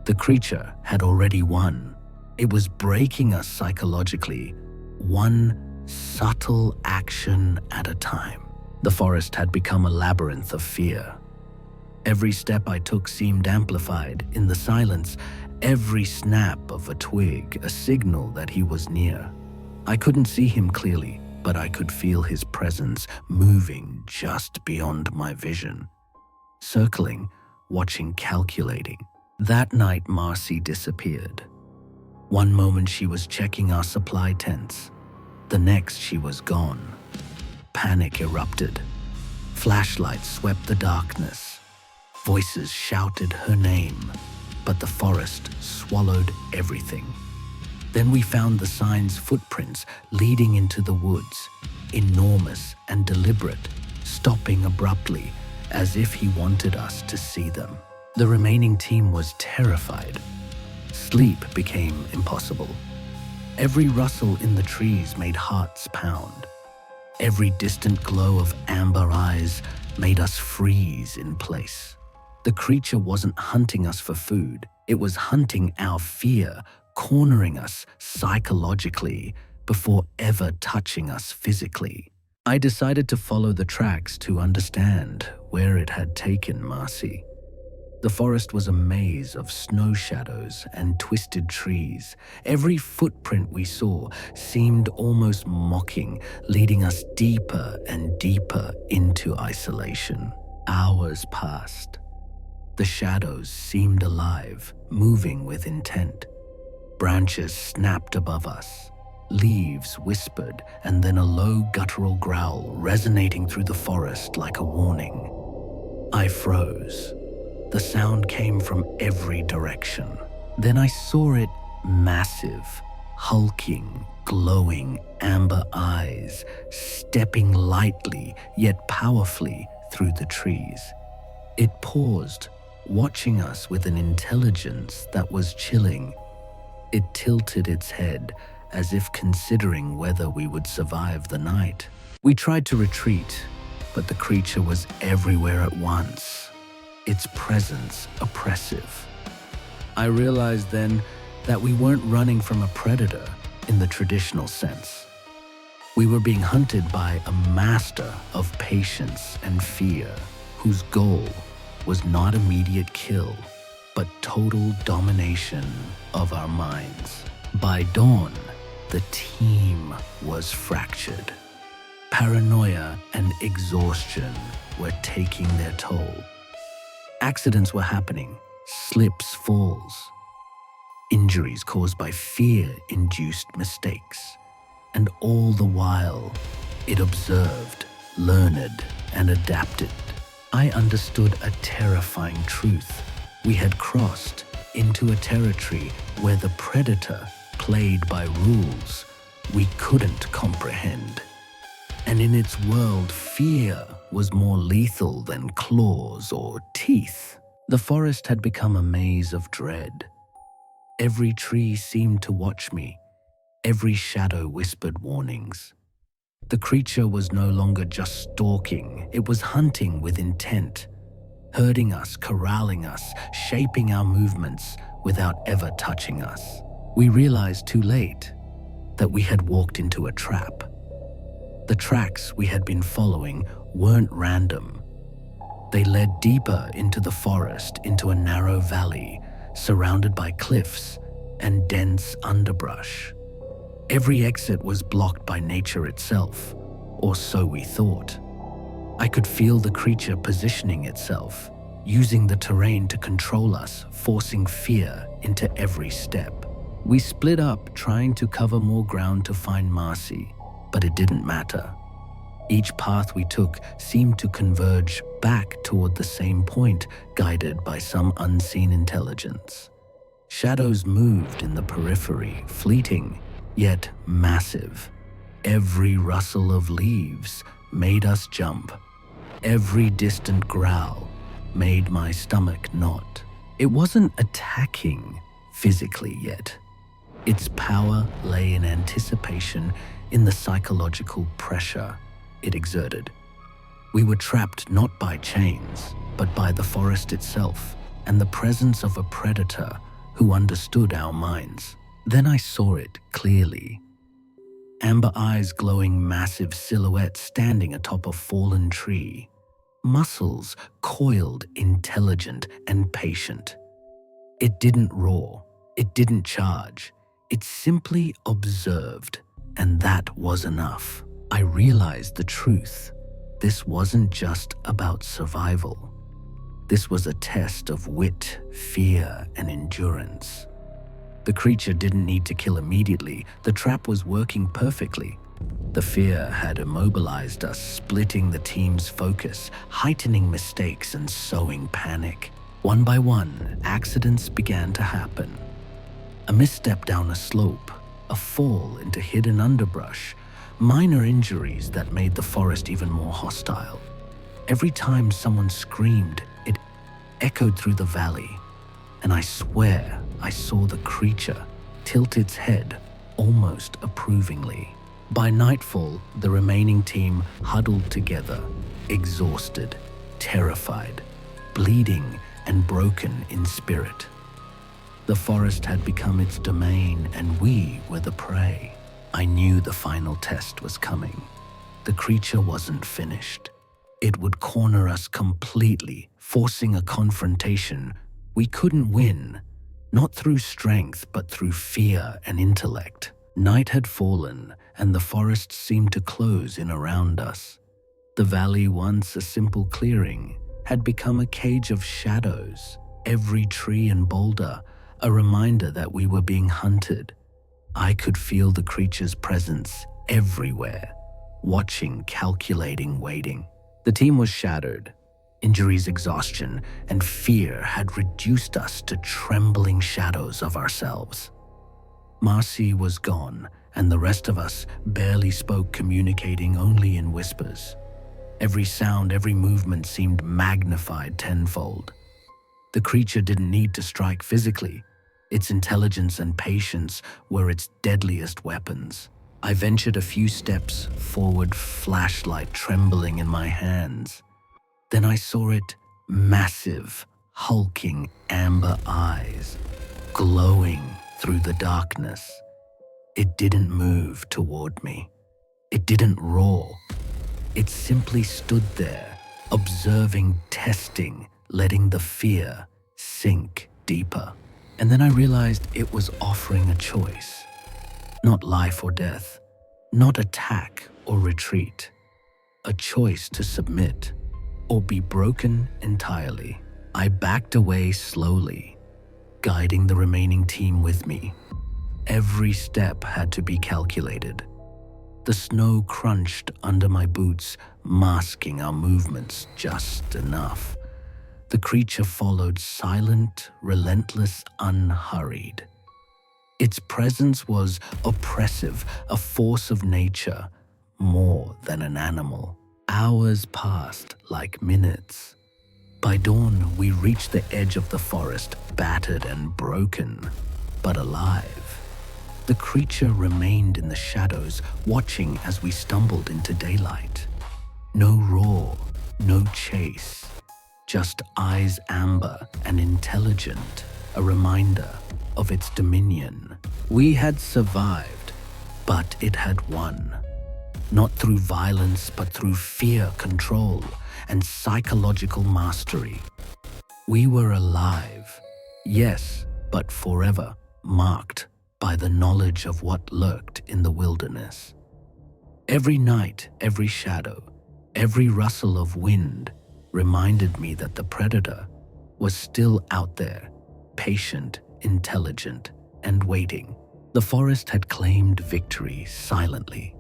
The creature had already won. It was breaking us psychologically, one subtle action at a time. The forest had become a labyrinth of fear. Every step I took seemed amplified in the silence, every snap of a twig a signal that he was near. I couldn't see him clearly, but I could feel his presence moving just beyond my vision. Circling, watching, calculating. That night, Marcy disappeared. One moment she was checking our supply tents. The next she was gone. Panic erupted. Flashlights swept the darkness. Voices shouted her name, but the forest swallowed everything. Then we found the sign's footprints leading into the woods, enormous and deliberate, stopping abruptly, as if he wanted us to see them. The remaining team was terrified. Sleep became impossible. Every rustle in the trees made hearts pound. Every distant glow of amber eyes made us freeze in place. The creature wasn't hunting us for food. It was hunting our fear, cornering us psychologically before ever touching us physically. I decided to follow the tracks to understand where it had taken Marcy. The forest was a maze of snow shadows and twisted trees. Every footprint we saw seemed almost mocking, leading us deeper and deeper into isolation. Hours passed. The shadows seemed alive, moving with intent. Branches snapped above us. Leaves whispered, and then a low guttural growl resonating through the forest like a warning. I froze. The sound came from every direction. Then I saw it, massive, hulking, glowing amber eyes, stepping lightly yet powerfully through the trees. It paused, watching us with an intelligence that was chilling. It tilted its head as if considering whether we would survive the night. We tried to retreat, but the creature was everywhere at once, its presence oppressive. I realized then that we weren't running from a predator in the traditional sense. We were being hunted by a master of patience and fear, whose goal was not immediate kill, but total domination of our minds. By dawn, the team was fractured. Paranoia and exhaustion were taking their toll. Accidents were happening, slips, falls, injuries caused by fear-induced mistakes. And all the while, it observed, learned, and adapted. I understood a terrifying truth. We had crossed into a territory where the predator played by rules we couldn't comprehend. And in its world, fear was more lethal than claws or teeth. The forest had become a maze of dread. Every tree seemed to watch me. Every shadow whispered warnings. The creature was no longer just stalking, it was hunting with intent, herding us, corralling us, shaping our movements without ever touching us. We realized too late that we had walked into a trap. The tracks we had been following weren't random. They led deeper into the forest, into a narrow valley, surrounded by cliffs and dense underbrush. Every exit was blocked by nature itself, or so we thought. I could feel the creature positioning itself, using the terrain to control us, forcing fear into every step. We split up, trying to cover more ground to find Marcy, but it didn't matter. Each path we took seemed to converge back toward the same point, guided by some unseen intelligence. Shadows moved in the periphery, fleeting, yet massive. Every rustle of leaves made us jump. Every distant growl made my stomach knot. It wasn't attacking physically yet. Its power lay in anticipation, in the psychological pressure it exerted. We were trapped not by chains, but by the forest itself and the presence of a predator who understood our minds. Then I saw it clearly. Amber eyes glowing massive silhouette standing atop a fallen tree. Muscles coiled, intelligent, and patient. It didn't roar. It didn't charge. It simply observed, and that was enough. I realized the truth. This wasn't just about survival. This was a test of wit, fear, and endurance. The creature didn't need to kill immediately. The trap was working perfectly. The fear had immobilized us, splitting the team's focus, heightening mistakes and sowing panic. One by one, accidents began to happen. A misstep down a slope, a fall into hidden underbrush, minor injuries that made the forest even more hostile. Every time someone screamed, it echoed through the valley, and I swear I saw the creature tilt its head almost approvingly. By nightfall, the remaining team huddled together, exhausted, terrified, bleeding, and broken in spirit. The forest had become its domain, and we were the prey. I knew the final test was coming. The creature wasn't finished. It would corner us completely, forcing a confrontation we couldn't win, not through strength, but through fear and intellect. Night had fallen, and the forest seemed to close in around us. The valley, once a simple clearing, had become a cage of shadows. Every tree and boulder, a reminder that we were being hunted. I could feel the creature's presence everywhere, watching, calculating, waiting. The team was shattered. Injuries, exhaustion, and fear had reduced us to trembling shadows of ourselves. Marcy was gone, and the rest of us barely spoke, communicating only in whispers. Every sound, every movement seemed magnified tenfold. The creature didn't need to strike physically. Its intelligence and patience were its deadliest weapons. I ventured a few steps forward, flashlight trembling in my hands. Then I saw it, massive, hulking amber eyes, glowing through the darkness. It didn't move toward me. It didn't roar. It simply stood there, observing, testing, letting the fear sink deeper. And then I realized it was offering a choice. Not life or death, not attack or retreat. A choice to submit or be broken entirely. I backed away slowly, guiding the remaining team with me. Every step had to be calculated. The snow crunched under my boots, masking our movements just enough. The creature followed, silent, relentless, unhurried. Its presence was oppressive, a force of nature, more than an animal. Hours passed like minutes. By dawn, we reached the edge of the forest, battered and broken, but alive. The creature remained in the shadows, watching as we stumbled into daylight. No roar, no chase, just eyes amber and intelligent, a reminder of its dominion. We had survived, but it had won. Not through violence, but through fear, control, and psychological mastery. We were alive, yes, but forever marked by the knowledge of what lurked in the wilderness. Every night, every shadow, every rustle of wind reminded me that the predator was still out there, patient, intelligent, and waiting. The forest had claimed victory silently.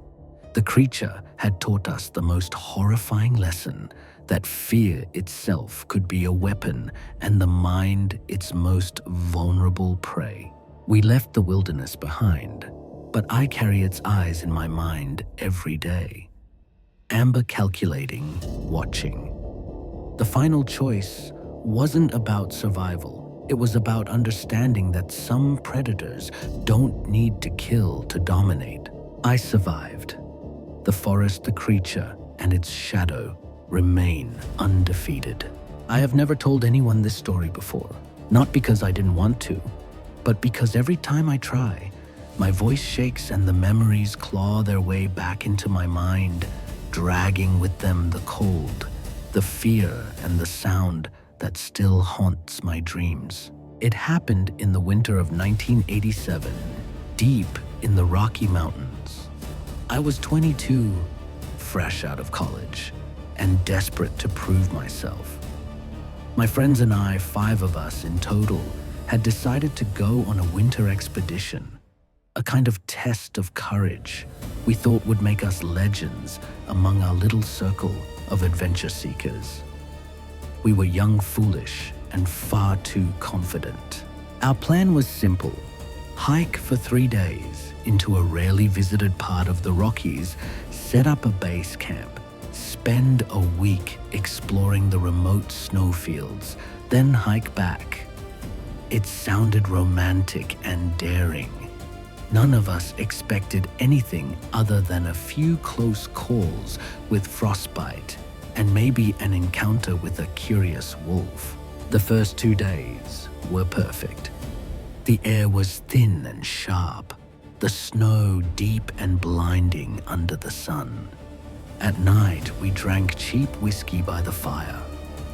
The creature had taught us the most horrifying lesson, that fear itself could be a weapon and the mind its most vulnerable prey. We left the wilderness behind, but I carry its eyes in my mind every day. Amber calculating, watching. The final choice wasn't about survival. It was about understanding that some predators don't need to kill to dominate. I survived. The forest, the creature, and its shadow remain undefeated. I have never told anyone this story before, not because I didn't want to, but because every time I try, my voice shakes and the memories claw their way back into my mind, dragging with them the cold, the fear, and the sound that still haunts my dreams. It happened in the winter of 1987, deep in the Rocky Mountains. I was 22, fresh out of college, and desperate to prove myself. My friends and I, 5 of us in total, had decided to go on a winter expedition, a kind of test of courage we thought would make us legends among our little circle of adventure seekers. We were young, foolish, and far too confident. Our plan was simple: hike for 3 days into a rarely visited part of the Rockies, set up a base camp, spend a week exploring the remote snowfields, then hike back. It sounded romantic and daring. None of us expected anything other than a few close calls with frostbite and maybe an encounter with a curious wolf. The first 2 days were perfect. The air was thin and sharp, the snow deep and blinding under the sun. At night, we drank cheap whiskey by the fire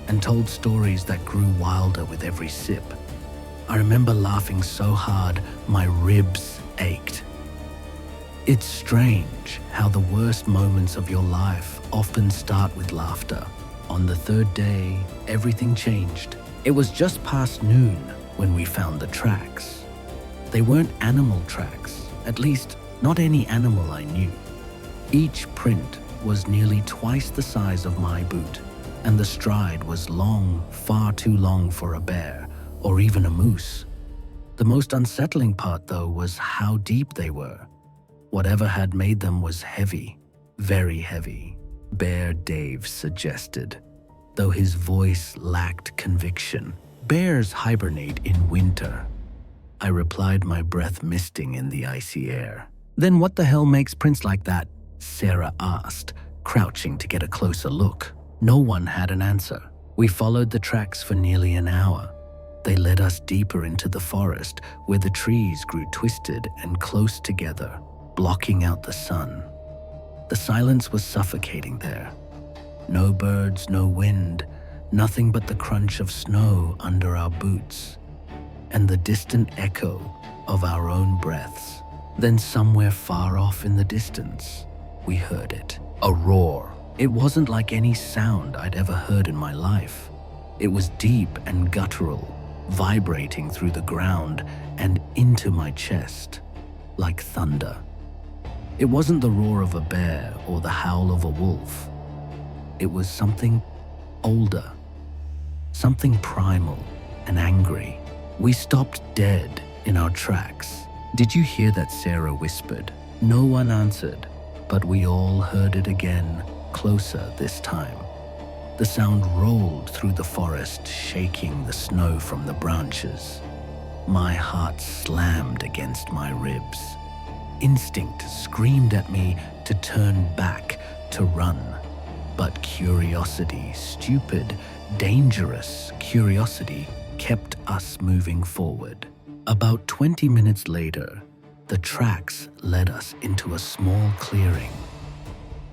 and told stories that grew wilder with every sip. I remember laughing so hard my ribs ached. It's strange how the worst moments of your life often start with laughter. On the 3rd day, everything changed. It was just past noon when we found the tracks. They weren't animal tracks, at least not any animal I knew. Each print was nearly twice the size of my boot. and the stride was long, far too long for a bear or even a moose. The most unsettling part, though, was how deep they were. Whatever had made them was heavy, very heavy, Bear Dave suggested, though his voice lacked conviction. Bears hibernate in winter, I replied, my breath misting in the icy air. Then what the hell makes prints like that? Sarah asked, crouching to get a closer look. No one had an answer. We followed the tracks for nearly an hour. They led us deeper into the forest, where the trees grew twisted and close together, blocking out the sun. The silence was suffocating there. No birds, no wind, nothing but the crunch of snow under our boots, and the distant echo of our own breaths. Then somewhere far off in the distance, we heard it. A roar. It wasn't like any sound I'd ever heard in my life. It was deep and guttural, vibrating through the ground and into my chest, like thunder. It wasn't the roar of a bear or the howl of a wolf. It was something older, something primal and angry. We stopped dead in our tracks. Did you hear that? Sarah whispered. No one answered, but we all heard it again, closer this time. The sound rolled through the forest, shaking the snow from the branches. My heart slammed against my ribs. Instinct screamed at me to turn back, to run. But curiosity, stupid, dangerous curiosity, kept us moving forward. About 20 minutes later, the tracks led us into a small clearing.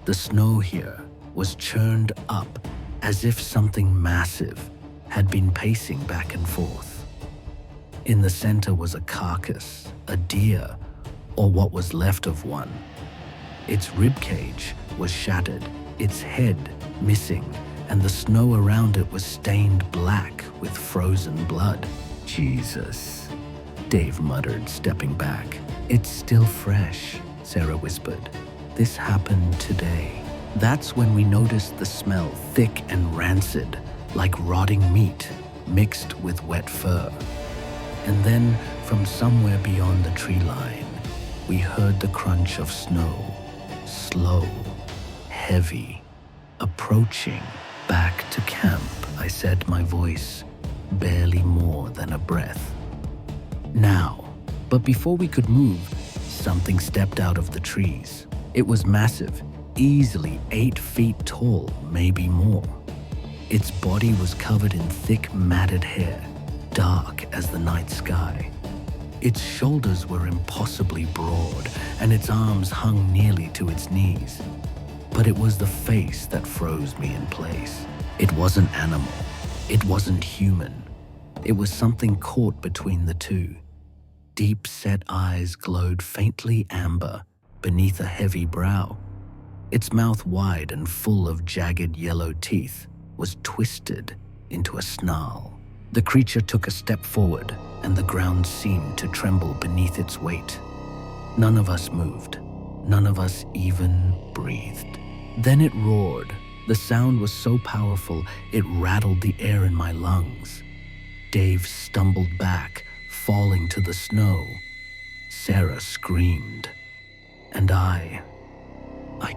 The snow here was churned up as if something massive had been pacing back and forth. In the center was a carcass, a deer, or what was left of one. Its ribcage was shattered, its head missing, and the snow around it was stained black with frozen blood. Jesus, Dave muttered, stepping back. It's still fresh, Sarah whispered. This happened today. That's when we noticed the smell, thick and rancid, like rotting meat mixed with wet fur. And then, from somewhere beyond the tree line, we heard the crunch of snow, slow, heavy, approaching. Back to camp, I said, my voice barely more than a breath. Now, but before we could move, something stepped out of the trees. It was massive, easily 8 feet tall, maybe more. Its body was covered in thick, matted hair, dark as the night sky. Its shoulders were impossibly broad, and its arms hung nearly to its knees. But it was the face that froze me in place. It wasn't animal. It wasn't human. It was something caught between the two. Deep-set eyes glowed faintly amber beneath a heavy brow. Its mouth, wide and full of jagged yellow teeth, was twisted into a snarl. The creature took a step forward, and the ground seemed to tremble beneath its weight. None of us moved. None of us even breathed. Then it roared. The sound was so powerful, it rattled the air in my lungs. Dave stumbled back, falling to the snow. Sarah screamed. And I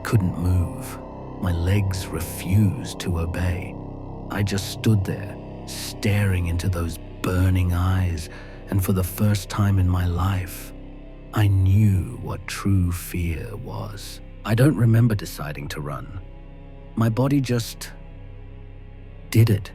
couldn't move. My legs refused to obey. I just stood there, staring into those burning eyes, and for the first time in my life, I knew what true fear was. I don't remember deciding to run. My body just did it.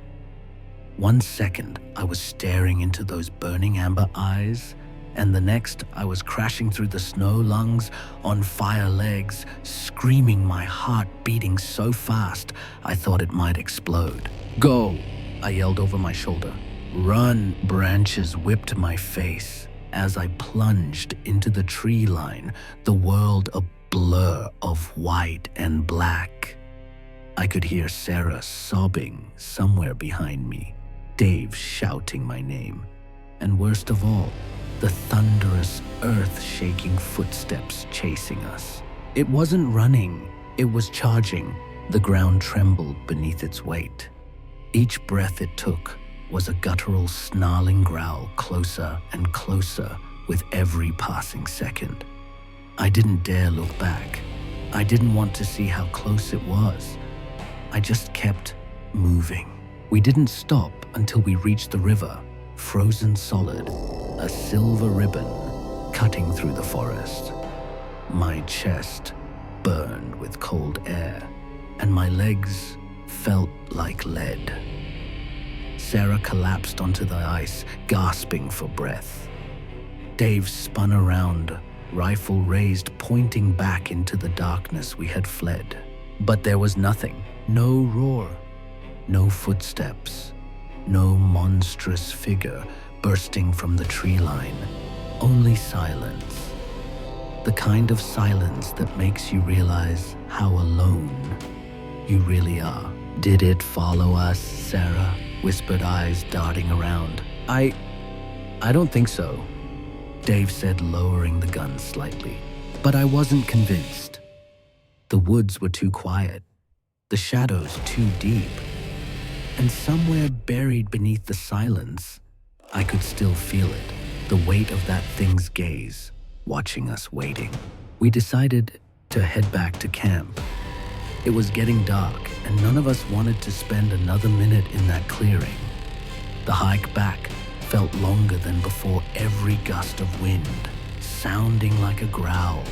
1 second, I was staring into those burning amber eyes, and the next, I was crashing through the snow, lungs on fire legs, screaming, my heart beating so fast I thought it might explode. Go, I yelled over my shoulder. Run, branches whipped my face as I plunged into the tree line, the world a blur of white and black. I could hear Sarah sobbing somewhere behind me, Dave shouting my name, and worst of all, the thunderous, earth-shaking footsteps chasing us. It wasn't running, it was charging, The ground trembled beneath its weight. Each breath it took was a guttural, snarling growl, closer and closer with every passing second. I didn't dare look back. I didn't want to see how close it was. I just kept moving. We didn't stop until we reached the river, frozen solid, a silver ribbon cutting through the forest. My chest burned with cold air, and my legs felt like lead. Sarah collapsed onto the ice, gasping for breath. Dave spun around, rifle raised, pointing back into the darkness we had fled. But there was nothing. No roar, no footsteps, no monstrous figure bursting from the tree line. Only silence. The kind of silence that makes you realize how alone you really are. "Did it follow us, Sarah?" whispered, eyes darting around. I don't think so," Dave said, lowering the gun slightly. But I wasn't convinced. The woods were too quiet, the shadows too deep, and somewhere buried beneath the silence, I could still feel it, the weight of that thing's gaze, watching us waiting. We decided to head back to camp. It was getting dark, and none of us wanted to spend another minute in that clearing. The hike back felt longer than before, every gust of wind sounding like a growl,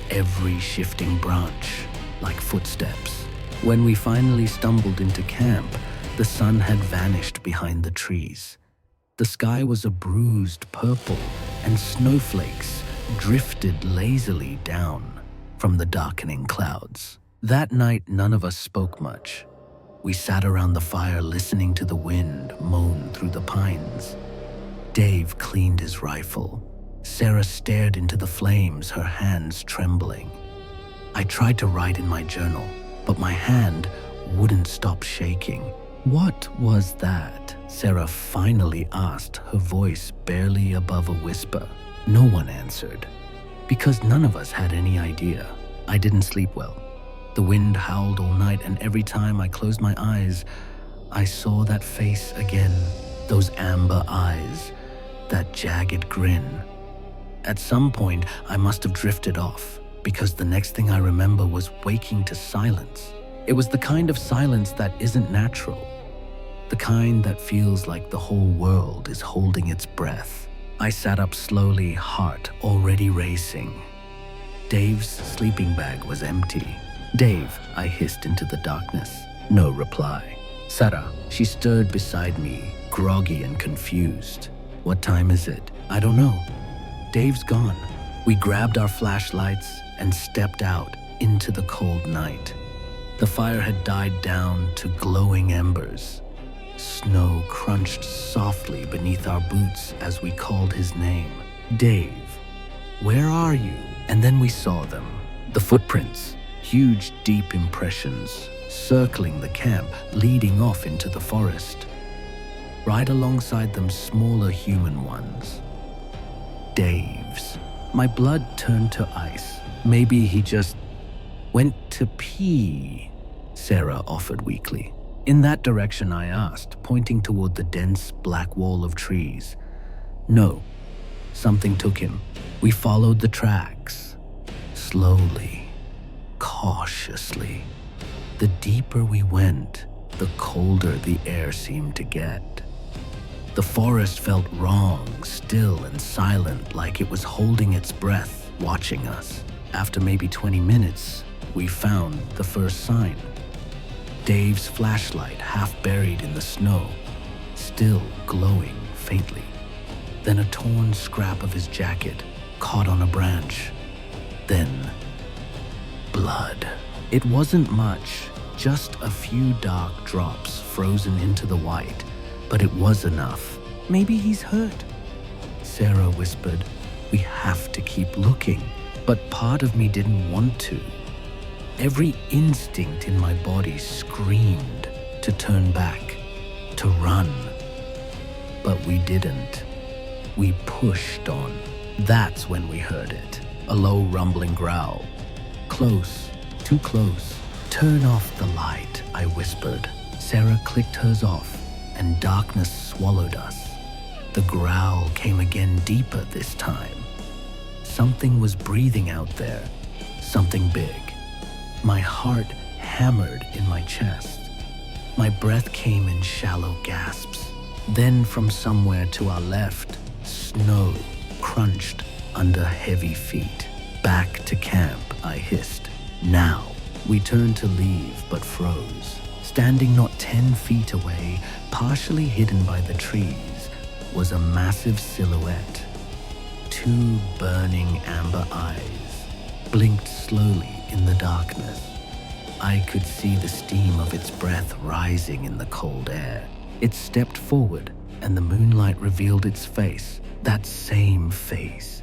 every shifting branch like footsteps. When we finally stumbled into camp, the sun had vanished behind the trees. The sky was a bruised purple, and snowflakes drifted lazily down from the darkening clouds. That night, none of us spoke much. We sat around the fire listening to the wind moan through the pines. Dave cleaned his rifle. Sarah stared into the flames, her hands trembling. I tried to write in my journal, but my hand wouldn't stop shaking. "What was that?" Sarah finally asked, her voice barely above a whisper. No one answered, because none of us had any idea. I didn't sleep well. The wind howled all night, and every time I closed my eyes, I saw that face again, those amber eyes, that jagged grin. At some point, I must have drifted off, because the next thing I remember was waking to silence. It was the kind of silence that isn't natural, the kind that feels like the whole world is holding its breath. I sat up slowly, heart already racing. Dave's sleeping bag was empty. "Dave," I hissed into the darkness. No reply. Sarah, she stirred beside me, groggy and confused. "What time is it?" "I don't know." "Dave's gone." We grabbed our flashlights and stepped out into the cold night. The fire had died down to glowing embers. Snow crunched softly beneath our boots as we called his name. "Dave, where are you?" And then we saw them. The footprints, huge deep impressions, circling the camp, leading off into the forest. Right alongside them, smaller human ones. Dave's. My blood turned to ice. Maybe he just went to pee, Sarah offered weakly. "In that direction?" I asked, pointing toward the dense black wall of trees. "No, something took him." We followed the tracks, slowly, cautiously. The deeper we went, the colder the air seemed to get. The forest felt wrong, still and silent, like it was holding its breath, watching us. After maybe 20 minutes, we found the first sign. Dave's flashlight, half buried in the snow, still glowing faintly. Then a torn scrap of his jacket caught on a branch. Then blood. It wasn't much, just a few dark drops frozen into the white, but it was enough. "Maybe he's hurt," Sarah whispered. "We have to keep looking." But part of me didn't want to. Every instinct in my body screamed to turn back, to run. But we didn't. We pushed on. That's when we heard it. A low rumbling growl. Close, too close, "Turn off the light," I whispered. Sarah clicked hers off, and darkness swallowed us. The growl came again, deeper this time. Something was breathing out there, something big. My heart hammered in my chest. My breath came in shallow gasps. Then from somewhere to our left, snow crunched under heavy feet. "Back to camp," I hissed. "Now." We turned to leave, but froze. Standing not 10 feet away, partially hidden by the trees, was a massive silhouette. Two burning amber eyes blinked slowly in the darkness. I could see the steam of its breath rising in the cold air. It stepped forward, and the moonlight revealed its face. That same face,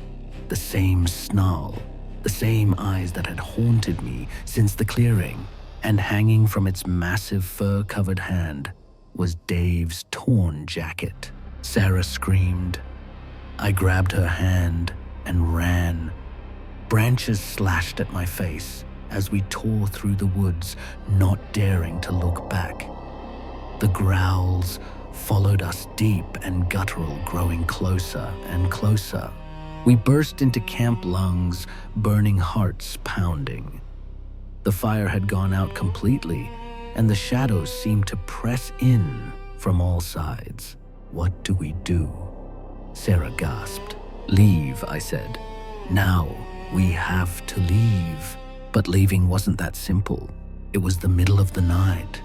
the same snarl, the same eyes that had haunted me since the clearing. And hanging from its massive fur-covered hand was Dave's torn jacket. Sarah screamed. I grabbed her hand and ran. Branches slashed at my face as we tore through the woods, not daring to look back. The growls followed us, deep and guttural, growing closer and closer. We burst into camp lungs, burning hearts pounding. The fire had gone out completely, and the shadows seemed to press in from all sides. "What do we do?" Sarah gasped. "Leave," I said. "Now, we have to leave." But leaving wasn't that simple. It was the middle of the night.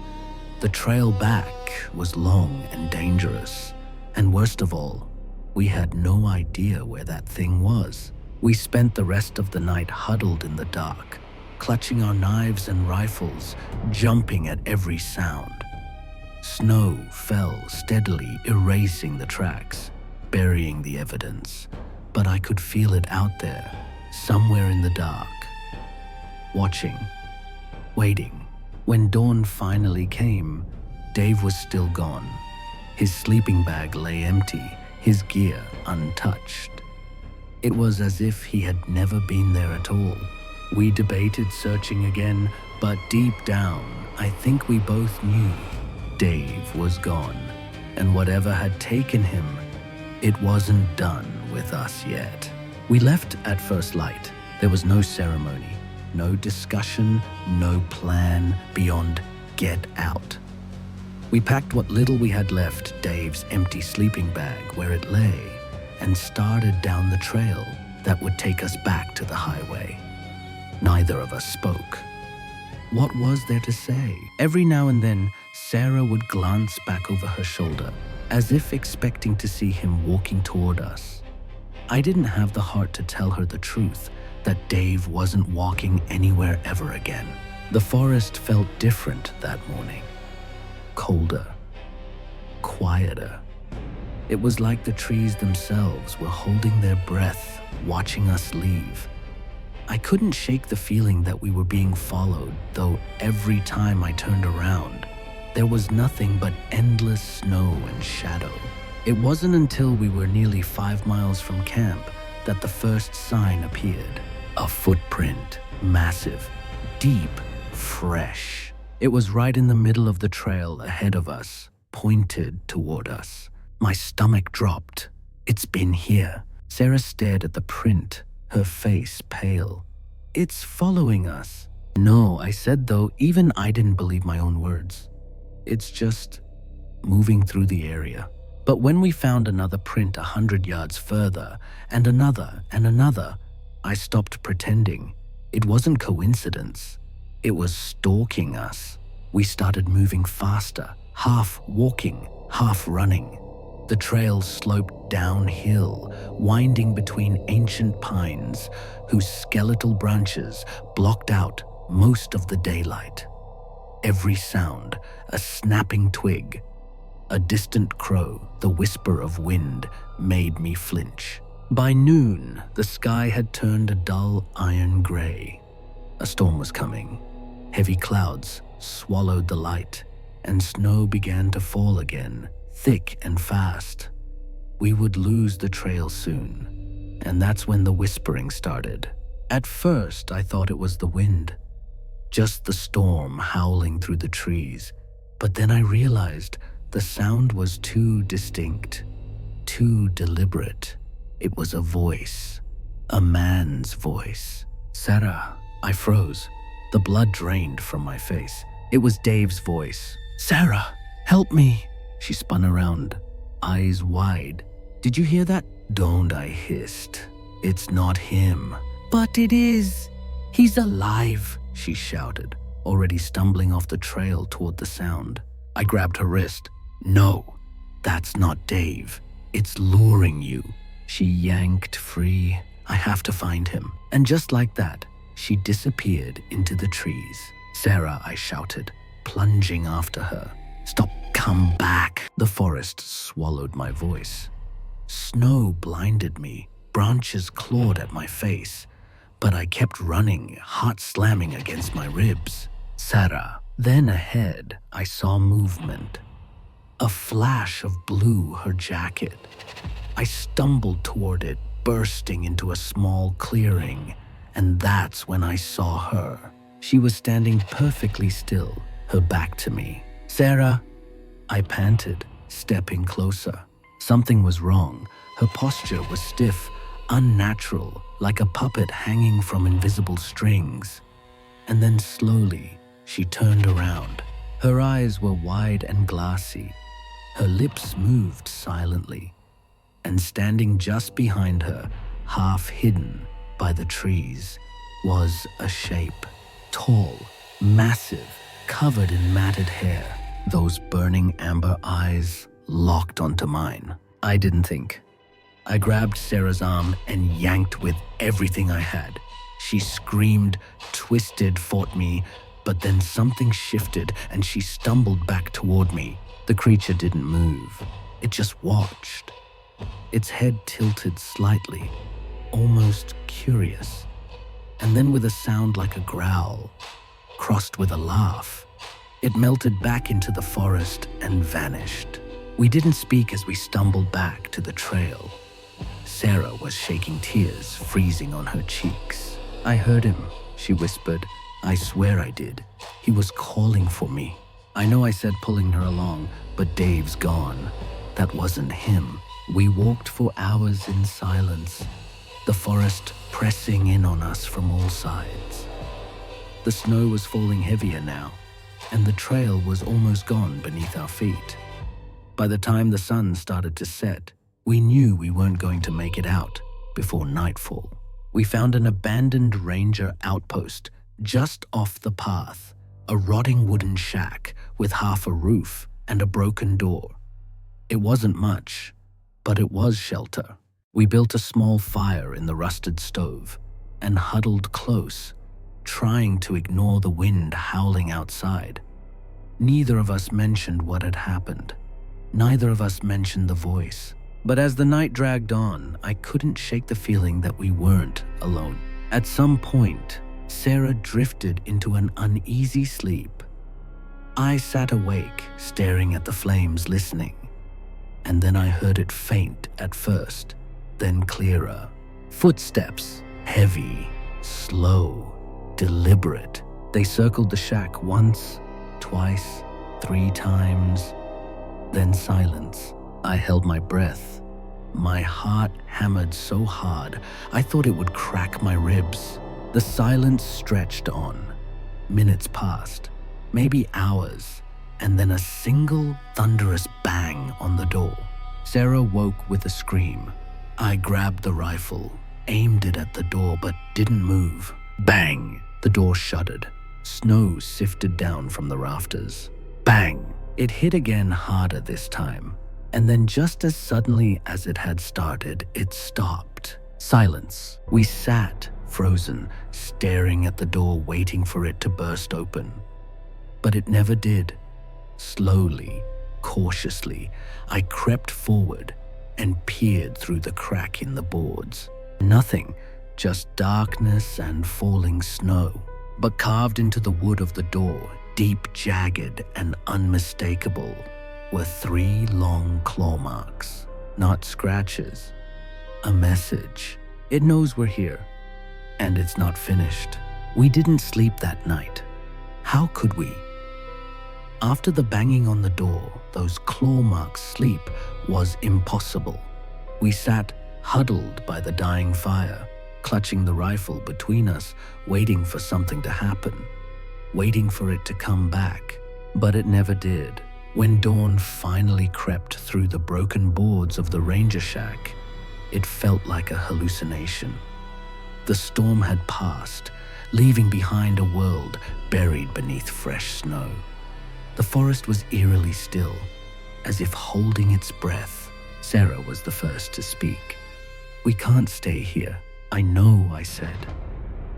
The trail back was long and dangerous, and worst of all, we had no idea where that thing was. We spent the rest of the night huddled in the dark, clutching our knives and rifles, jumping at every sound. Snow fell steadily, erasing the tracks, burying the evidence, but I could feel it out there, somewhere in the dark. Watching, waiting. When dawn finally came, Dave was still gone. His sleeping bag lay empty, his gear untouched. It was as if he had never been there at all. We debated searching again, but deep down, I think we both knew Dave was gone, and whatever had taken him, it wasn't done with us yet. We left at first light. There was no ceremony, no discussion, no plan beyond get out. We packed what little we had left, Dave's empty sleeping bag, where it lay, and started down the trail that would take us back to the highway. Neither of us spoke. What was there to say? Every now and then, Sarah would glance back over her shoulder, as if expecting to see him walking toward us. I didn't have the heart to tell her the truth, that Dave wasn't walking anywhere ever again. The forest felt different that morning. Colder, quieter. It was like the trees themselves were holding their breath, watching us leave. I couldn't shake the feeling that we were being followed, though every time I turned around, there was nothing but endless snow and shadow. It wasn't until we were nearly 5 miles from camp that the first sign appeared. A footprint, massive, deep, fresh. It was right in the middle of the trail ahead of us, pointed toward us. My stomach dropped. "It's been here." Sarah stared at the print, her face pale. "It's following us." "No," I said, though even I didn't believe my own words. "It's just moving through the area." But when we found another print 100 yards further, and another, I stopped pretending. It wasn't coincidence. It was stalking us. We started moving faster, half walking, half running. The trail sloped downhill, winding between ancient pines, whose skeletal branches blocked out most of the daylight. Every sound, a snapping twig, a distant crow, the whisper of wind, made me flinch. By noon, the sky had turned a dull iron gray. A storm was coming. Heavy clouds swallowed the light, and snow began to fall again, thick and fast. We would lose the trail soon, and that's when the whispering started. At first, I thought it was the wind, just the storm howling through the trees. But then I realized the sound was too distinct, too deliberate. It was a voice, a man's voice. "Sarah," I froze. The blood drained from my face. It was Dave's voice. "Sarah, help me." She spun around, eyes wide. "Did you hear that?" "Don't," I hissed. "It's not him." "But it is. He's alive," she shouted, already stumbling off the trail toward the sound. I grabbed her wrist. "No, that's not Dave. It's luring you." She yanked free. "I have to find him." And just like that, she disappeared into the trees. "Sarah," I shouted, plunging after her. "Stop, come back." The forest swallowed my voice. Snow blinded me, branches clawed at my face, but I kept running, heart slamming against my ribs. "Sarah." Then ahead, I saw movement. A flash of blue, her jacket. I stumbled toward it, bursting into a small clearing, and that's when I saw her. She was standing perfectly still, her back to me. "Sarah," I panted, stepping closer. Something was wrong. Her posture was stiff, unnatural, like a puppet hanging from invisible strings. And then slowly, she turned around. Her eyes were wide and glassy. Her lips moved silently. And standing just behind her, half hidden by the trees, was a shape. Tall, massive, covered in matted hair. Those burning amber eyes locked onto mine. I didn't think. I grabbed Sarah's arm and yanked with everything I had. She screamed, twisted, fought me, but then something shifted and she stumbled back toward me. The creature didn't move. It just watched. Its head tilted slightly, almost curious. And then with a sound like a growl, crossed with a laugh, it melted back into the forest and vanished. We didn't speak as we stumbled back to the trail. Sarah was shaking tears, freezing on her cheeks. "I heard him," she whispered. "I swear I did. He was calling for me." I know I said pulling her along, but Dave's gone. That wasn't him. We walked for hours in silence, the forest pressing in on us from all sides. The snow was falling heavier now, and the trail was almost gone beneath our feet. By the time the sun started to set, we knew we weren't going to make it out before nightfall. We found an abandoned ranger outpost just off the path, a rotting wooden shack with half a roof and a broken door. It wasn't much, but it was shelter. We built a small fire in the rusted stove and huddled close, trying to ignore the wind howling outside. Neither of us mentioned what had happened. Neither of us mentioned the voice. But as the night dragged on, I couldn't shake the feeling that we weren't alone. At some point, Sarah drifted into an uneasy sleep. I sat awake, staring at the flames, listening. And then I heard it faint at first, then clearer. Footsteps, heavy, slow, deliberate. They circled the shack once, twice, 3 times, then silence. I held my breath. My heart hammered so hard, I thought it would crack my ribs. The silence stretched on. Minutes passed, maybe hours, and then a single thunderous bang on the door. Sarah woke with a scream. I grabbed the rifle, aimed it at the door, but didn't move. Bang! The door shuddered. Snow sifted down from the rafters. Bang! It hit again, harder this time. And then just as suddenly as it had started, it stopped. Silence. We sat, frozen, staring at the door, waiting for it to burst open. But it never did. Slowly, cautiously, I crept forward and peered through the crack in the boards. Nothing, just darkness and falling snow. But carved into the wood of the door, deep, jagged, and unmistakable, were 3 long claw marks. Not scratches. A message. It knows we're here, and it's not finished. We didn't sleep that night. How could we? After the banging on the door, those claw marks, sleep was impossible. We sat huddled by the dying fire, clutching the rifle between us, waiting for something to happen, waiting for it to come back. But it never did. When dawn finally crept through the broken boards of the ranger shack, it felt like a hallucination. The storm had passed, leaving behind a world buried beneath fresh snow. The forest was eerily still, as if holding its breath. Sarah was the first to speak. "We can't stay here. I know," I said.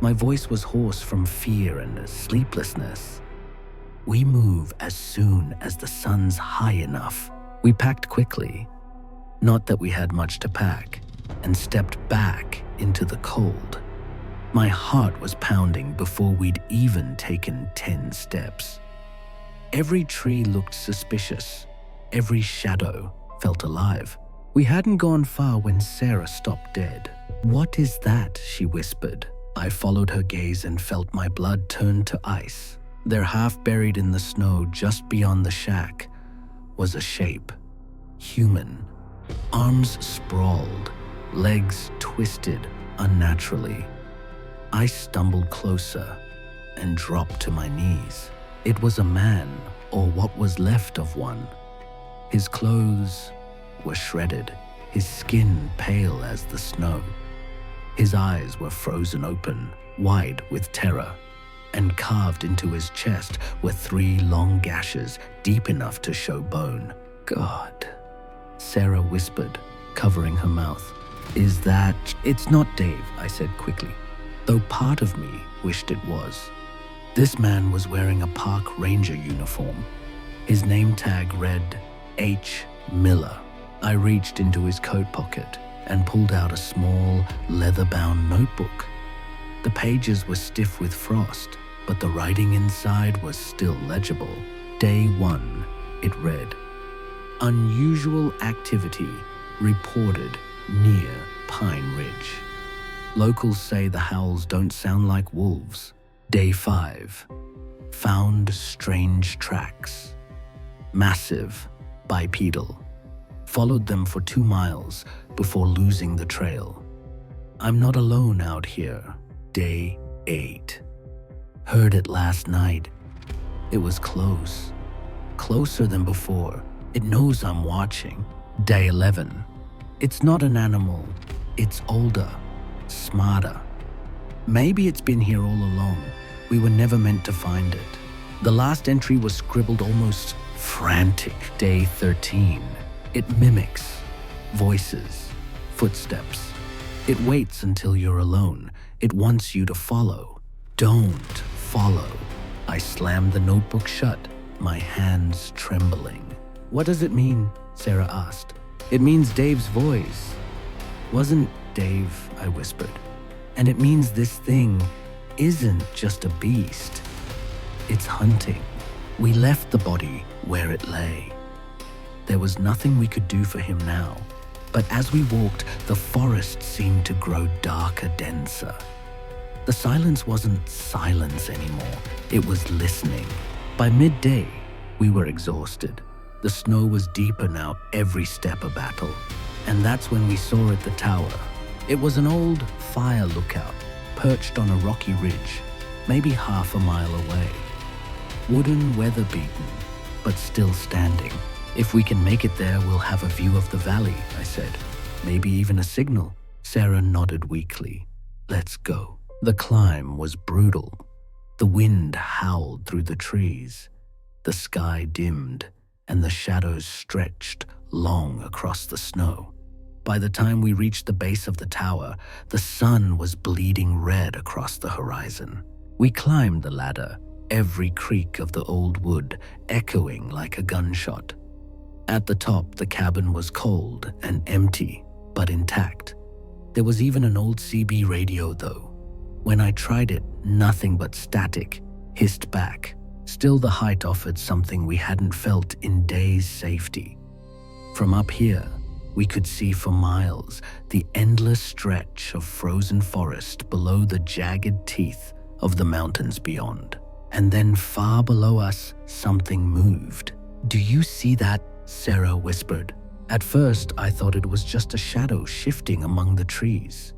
My voice was hoarse from fear and sleeplessness. "We move as soon as the sun's high enough." We packed quickly, not that we had much to pack, and stepped back into the cold. My heart was pounding before we'd even taken 10 steps. Every tree looked suspicious. Every shadow felt alive. We hadn't gone far when Sarah stopped dead. "What is that?" she whispered. I followed her gaze and felt my blood turn to ice. There, half buried in the snow just beyond the shack, was a shape. Human. Arms sprawled, legs twisted unnaturally. I stumbled closer and dropped to my knees. It was a man, or what was left of one. His clothes were shredded, his skin pale as the snow. His eyes were frozen open, wide with terror, and carved into his chest were 3 long gashes deep enough to show bone. "God," Sarah whispered, covering her mouth. "Is that—" "It's not Dave," I said quickly, though part of me wished it was. This man was wearing a park ranger uniform. His name tag read H. Miller. I reached into his coat pocket and pulled out a small, leather-bound notebook. The pages were stiff with frost, but the writing inside was still legible. Day 1, it read, "Unusual activity reported near Pine Ridge. Locals say the howls don't sound like wolves." Day 5, "Found strange tracks. Massive, bipedal. Followed them for 2 miles before losing the trail. I'm not alone out here." Day 8, "Heard it last night. It was close. Closer than before. It knows I'm watching." Day 11, "It's not an animal. It's older, smarter. Maybe it's been here all along. We were never meant to find it." The last entry was scribbled almost frantic. Day 13, "It mimics voices, footsteps. It waits until you're alone. It wants you to follow. Don't follow." I slammed the notebook shut, my hands trembling. "What does it mean?" Sarah asked. "It means Dave's voice." "Wasn't Dave," I whispered. "And it means this thing isn't just a beast. It's hunting." We left the body where it lay. There was nothing we could do for him now, but as we walked, the forest seemed to grow darker, denser. The silence wasn't silence anymore, it was listening. By midday, we were exhausted. The snow was deeper now, every step a battle. And that's when we saw at the tower. It was an old fire lookout, perched on a rocky ridge, maybe half a mile away. Wooden, weather-beaten, but still standing. "If we can make it there, we'll have a view of the valley," I said. "Maybe even a signal." Sarah nodded weakly. "Let's go." The climb was brutal. The wind howled through the trees. The sky dimmed, and the shadows stretched long across the snow. By the time we reached the base of the tower, the sun was bleeding red across the horizon. We climbed the ladder, every creak of the old wood echoing like a gunshot. At the top, the cabin was cold and empty, but intact. There was even an old CB radio, though. When I tried it, nothing but static hissed back. Still, the height offered something we hadn't felt in days' safety. From up here, we could see for miles the endless stretch of frozen forest below the jagged teeth of the mountains beyond. And then far below us, something moved. "Do you see that?" Sarah whispered. At first, I thought it was just a shadow shifting among the trees.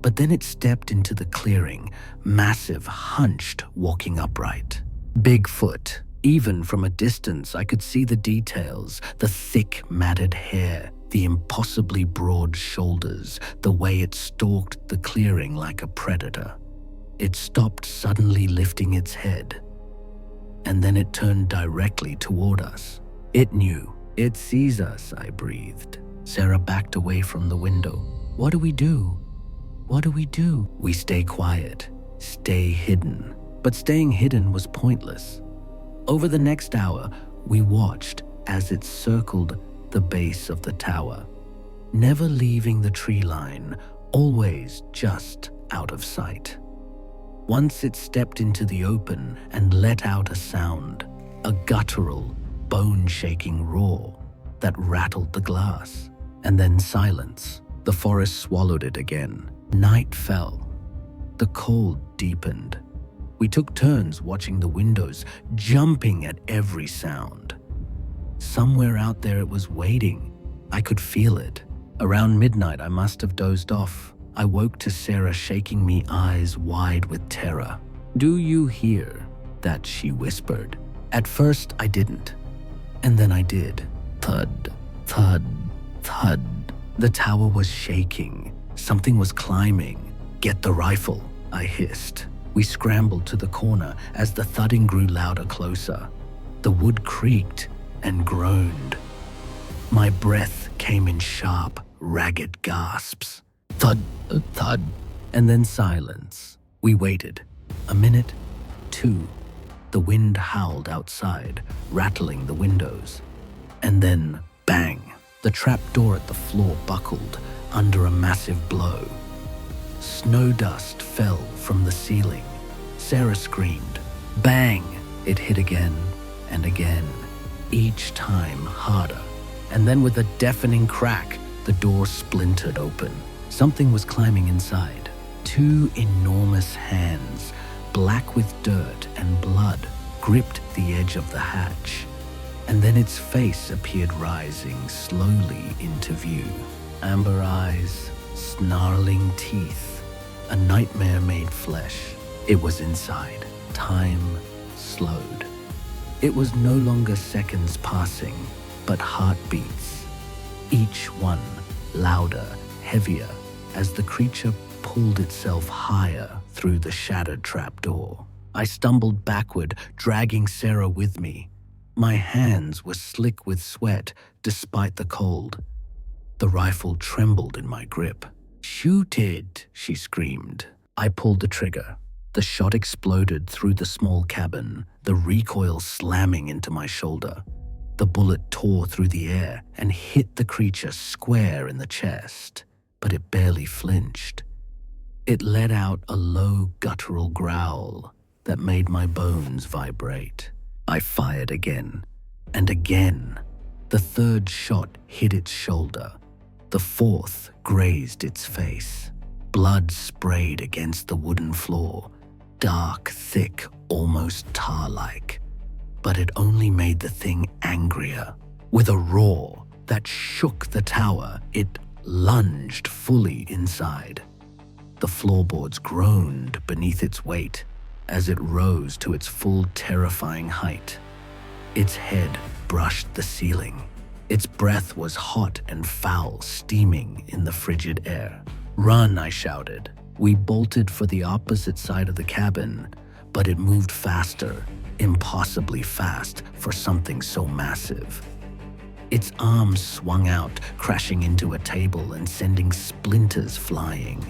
But then it stepped into the clearing, massive, hunched, walking upright. Bigfoot. Even from a distance, I could see the details, the thick, matted hair, the impossibly broad shoulders, the way it stalked the clearing like a predator. It stopped, suddenly lifting its head, and then it turned directly toward us. It knew. "It sees us," I breathed. Sarah backed away from the window. "What do we do? What do we do?" "We stay quiet, stay hidden." But staying hidden was pointless. Over the next hour, we watched as it circled the base of the tower, never leaving the tree line, always just out of sight. Once it stepped into the open and let out a sound, a guttural, bone-shaking roar that rattled the glass, and then silence. The forest swallowed it again. Night fell. The cold deepened. We took turns watching the windows, jumping at every sound. Somewhere out there it was waiting. I could feel it. Around midnight, I must have dozed off. I woke to Sarah shaking me, eyes wide with terror. "Do you hear that?" she whispered. At first, I didn't. And then I did. Thud, thud, thud. The tower was shaking. Something was climbing. "Get the rifle," I hissed. We scrambled to the corner as the thudding grew louder, closer. The wood creaked and groaned. My breath came in sharp, ragged gasps. Thud, thud, and then silence. We waited. A minute, two. The wind howled outside, rattling the windows. And then, bang! The trap door at the floor buckled under a massive blow. Snow dust fell from the ceiling. Sarah screamed. Bang! It hit again and again, each time harder. And then with a deafening crack, the door splintered open. Something was climbing inside. Two enormous hands, black with dirt and blood, gripped the edge of the hatch. And then its face appeared rising slowly into view. Amber eyes, snarling teeth, a nightmare made flesh. It was inside. Time slowed. It was no longer seconds passing, but heartbeats. Each one louder, heavier, as the creature pulled itself higher through the shattered trapdoor. I stumbled backward, dragging Sarah with me. My hands were slick with sweat despite the cold. The rifle trembled in my grip. "Shoot it," she screamed. I pulled the trigger. The shot exploded through the small cabin, the recoil slamming into my shoulder. The bullet tore through the air and hit the creature square in the chest, but it barely flinched. It let out a low, guttural growl that made my bones vibrate. I fired again, and again. The third shot hit its shoulder. The fourth grazed its face. Blood sprayed against the wooden floor, dark, thick, almost tar-like. But it only made the thing angrier. With a roar that shook the tower, it lunged fully inside. The floorboards groaned beneath its weight as it rose to its full terrifying height. Its head brushed the ceiling. Its breath was hot and foul, steaming in the frigid air. "Run," I shouted. We bolted for the opposite side of the cabin, but it moved faster, impossibly fast for something so massive. Its arms swung out, crashing into a table and sending splinters flying.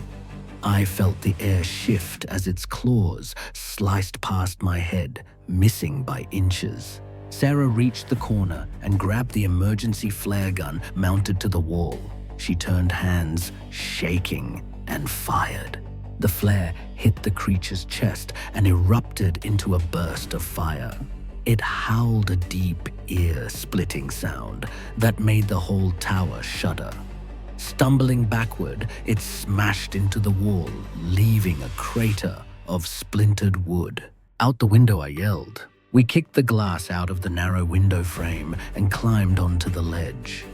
I felt the air shift as its claws sliced past my head, missing by inches. Sarah reached the corner and grabbed the emergency flare gun mounted to the wall. She turned hands, shaking, and fired. The flare hit the creature's chest and erupted into a burst of fire. It howled a deep, ear-splitting sound that made the whole tower shudder. Stumbling backward, it smashed into the wall, leaving a crater of splintered wood. Out the window, I yelled. We kicked the glass out of the narrow window frame and climbed onto the ledge.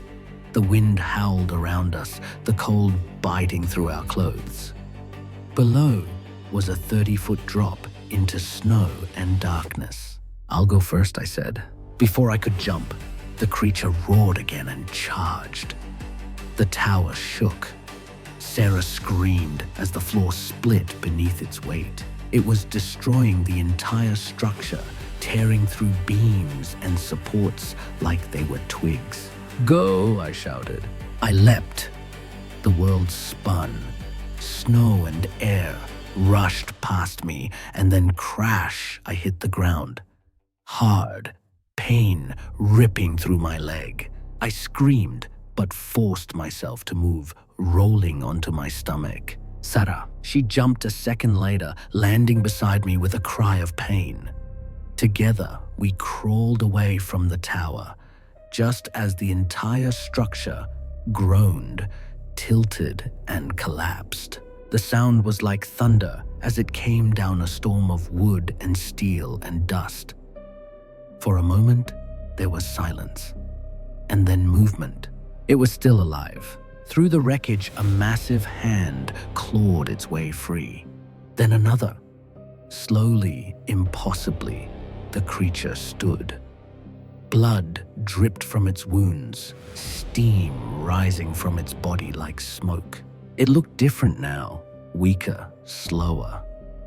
The wind howled around us, the cold biting through our clothes. Below was a 30-foot drop into snow and darkness. "I'll go first," I said. Before I could jump, the creature roared again and charged. The tower shook. Sarah screamed as the floor split beneath its weight. It was destroying the entire structure, tearing through beams and supports like they were twigs. "Go!" I shouted. I leapt. The world spun. Snow and air rushed past me, and then crash, I hit the ground. Hard, pain ripping through my leg. I screamed, but forced myself to move, rolling onto my stomach. Sarah, she jumped a second later, landing beside me with a cry of pain. Together, we crawled away from the tower, just as the entire structure groaned, tilted, and collapsed. The sound was like thunder as it came down a storm of wood and steel and dust. For a moment, there was silence, and then movement. It was still alive. Through the wreckage, a massive hand clawed its way free. Then another. Slowly, impossibly, the creature stood. Blood dripped from its wounds, steam rising from its body like smoke. It looked different now, weaker, slower,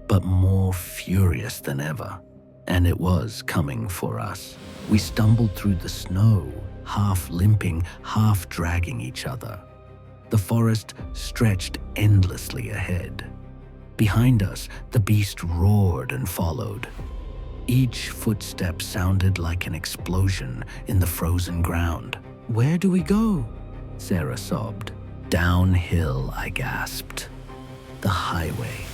but more furious than ever. And it was coming for us. We stumbled through the snow, half limping, half dragging each other. The forest stretched endlessly ahead. Behind us, the beast roared and followed. Each footstep sounded like an explosion in the frozen ground. "Where do we go?" Sarah sobbed. "Downhill," I gasped. "The highway.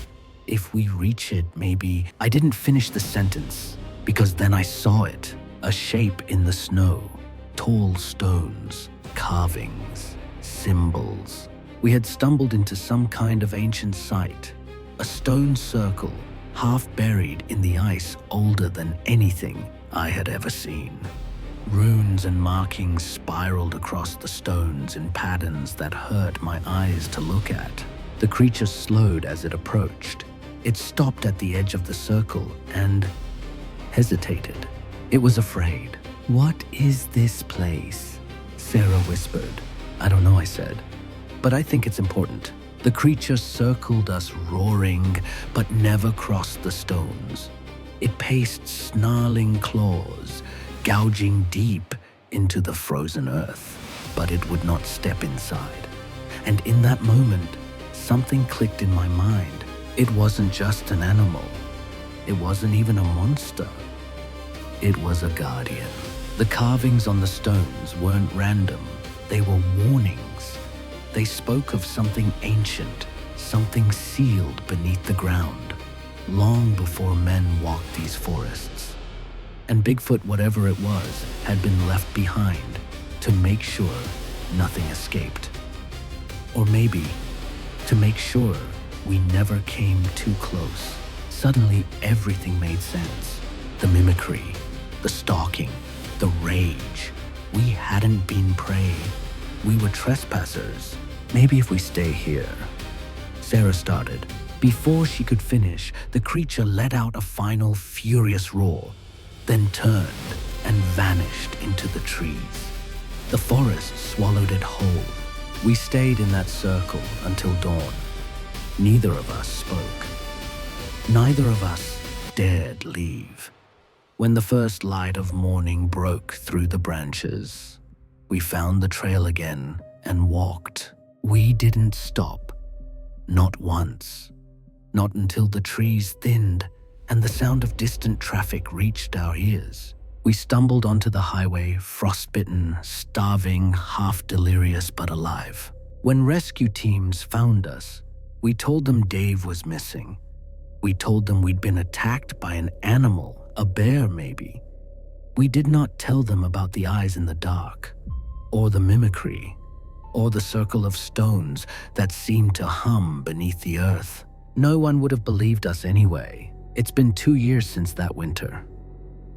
If we reach it, maybe—" I didn't finish the sentence, because then I saw it, a shape in the snow, tall stones, carvings, symbols. We had stumbled into some kind of ancient site, a stone circle, half buried in the ice, older than anything I had ever seen. Runes and markings spiraled across the stones in patterns that hurt my eyes to look at. The creature slowed as it approached. It stopped at the edge of the circle and hesitated. It was afraid. "What is this place?" Sarah whispered. "I don't know," I said, "but I think it's important." The creature circled us, roaring, but never crossed the stones. It paced snarling claws, gouging deep into the frozen earth, but it would not step inside. And in that moment, something clicked in my mind. It wasn't just an animal. It wasn't even a monster. It was a guardian. The carvings on the stones weren't random. They were warnings. They spoke of something ancient, something sealed beneath the ground, long before men walked these forests. And Bigfoot, whatever it was, had been left behind to make sure nothing escaped. Or maybe to make sure we never came too close. Suddenly, everything made sense. The mimicry, the stalking, the rage. We hadn't been prey. We were trespassers. Maybe if we stay here. Sarah started. Before she could finish, the creature let out a final furious roar, then turned and vanished into the trees. The forest swallowed it whole. We stayed in that circle until dawn. Neither of us spoke. Neither of us dared leave. When the first light of morning broke through the branches, we found the trail again and walked. We didn't stop. Not once. Not until the trees thinned and the sound of distant traffic reached our ears. We stumbled onto the highway, frostbitten, starving, half delirious but alive. When rescue teams found us, we told them Dave was missing. We told them we'd been attacked by an animal, a bear maybe. We did not tell them about the eyes in the dark, or the mimicry, or the circle of stones that seemed to hum beneath the earth. No one would have believed us anyway. It's been 2 years since that winter.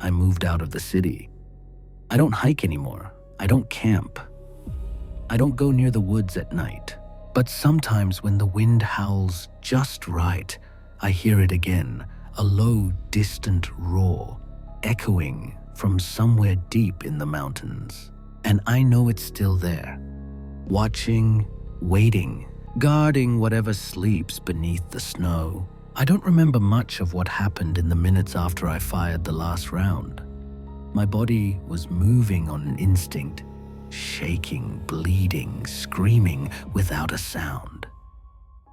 I moved out of the city. I don't hike anymore. I don't camp. I don't go near the woods at night. But sometimes when the wind howls just right, I hear it again, a low, distant roar, echoing from somewhere deep in the mountains. And I know it's still there, watching, waiting, guarding whatever sleeps beneath the snow. I don't remember much of what happened in the minutes after I fired the last round. My body was moving on an instinct, shaking, bleeding, screaming without a sound.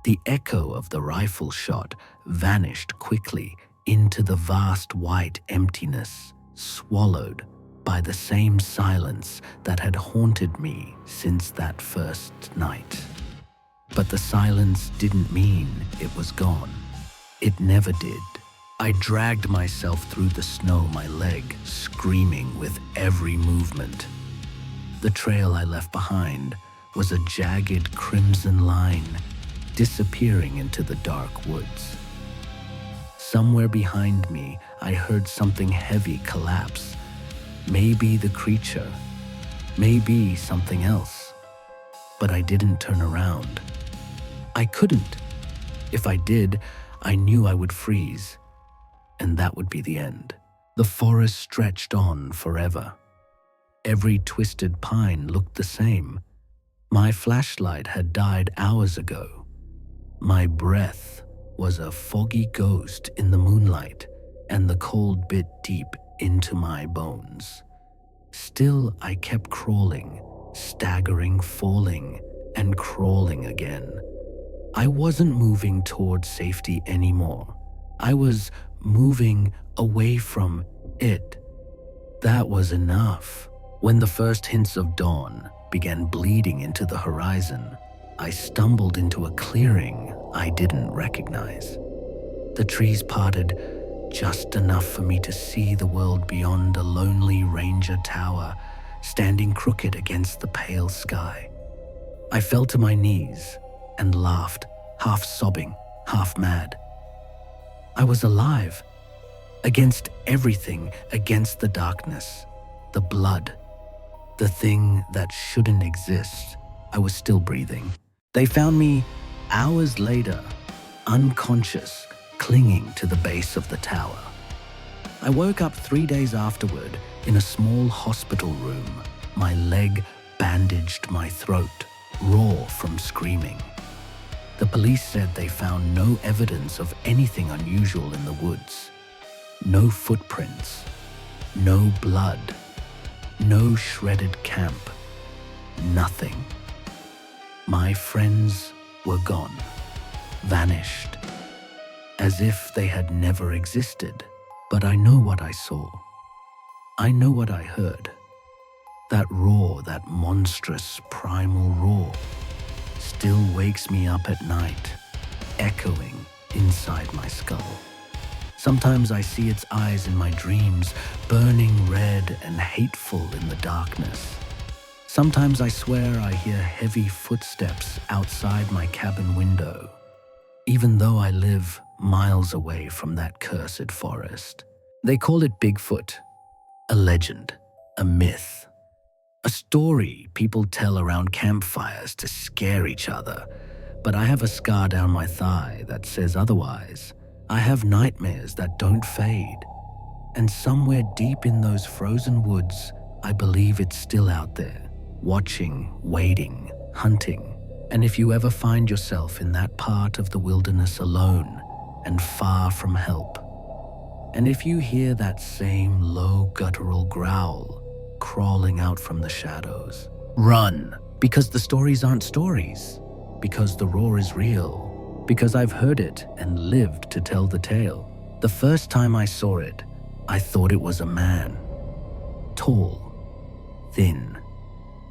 The echo of the rifle shot vanished quickly into the vast white emptiness, swallowed by the same silence that had haunted me since that first night. But the silence didn't mean it was gone. It never did. I dragged myself through the snow, my leg screaming with every movement. The trail I left behind was a jagged crimson line, disappearing into the dark woods. Somewhere behind me, I heard something heavy collapse. Maybe the creature, maybe something else. But I didn't turn around. I couldn't. If I did, I knew I would freeze, and that would be the end. The forest stretched on forever. Every twisted pine looked the same. My flashlight had died hours ago. My breath was a foggy ghost in the moonlight, and the cold bit deep into my bones. Still, I kept crawling, staggering, falling, and crawling again. I wasn't moving toward safety anymore. I was moving away from it. That was enough. When the first hints of dawn began bleeding into the horizon, I stumbled into a clearing I didn't recognize. The trees parted just enough for me to see the world beyond a lonely ranger tower standing crooked against the pale sky. I fell to my knees and laughed, half sobbing, half mad. I was alive, against everything, against the darkness, the blood, the thing that shouldn't exist. I was still breathing. They found me hours later, unconscious, clinging to the base of the tower. I woke up 3 days afterward in a small hospital room, my leg bandaged, my throat raw from screaming. The police said they found no evidence of anything unusual in the woods. No footprints, no blood, no shredded camp, nothing. My friends were gone, vanished, as if they had never existed. But I know what I saw. I know what I heard. That roar, that monstrous primal roar, still wakes me up at night, echoing inside my skull. Sometimes I see its eyes in my dreams, burning red and hateful in the darkness. Sometimes I swear I hear heavy footsteps outside my cabin window, even though I live miles away from that cursed forest. They call it Bigfoot, a legend, a myth, a story people tell around campfires to scare each other. But I have a scar down my thigh that says otherwise. I have nightmares that don't fade. And somewhere deep in those frozen woods, I believe it's still out there, watching, waiting, hunting. And if you ever find yourself in that part of the wilderness alone and far from help, and if you hear that same low guttural growl crawling out from the shadows, run, because the stories aren't stories, because the roar is real, because I've heard it and lived to tell the tale. The first time I saw it, I thought it was a man, tall, thin,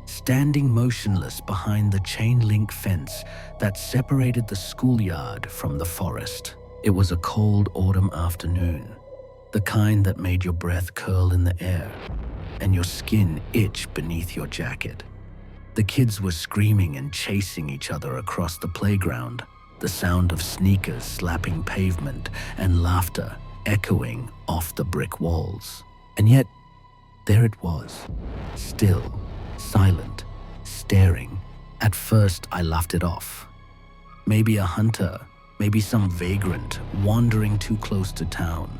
standing motionless behind the chain-link fence that separated the schoolyard from the forest. It was a cold autumn afternoon, the kind that made your breath curl in the air and your skin itch beneath your jacket. The kids were screaming and chasing each other across the playground. the sound of sneakers slapping pavement and laughter echoing off the brick walls. And yet, there it was, still, silent, staring. At first, I laughed it off. Maybe a hunter, maybe some vagrant wandering too close to town.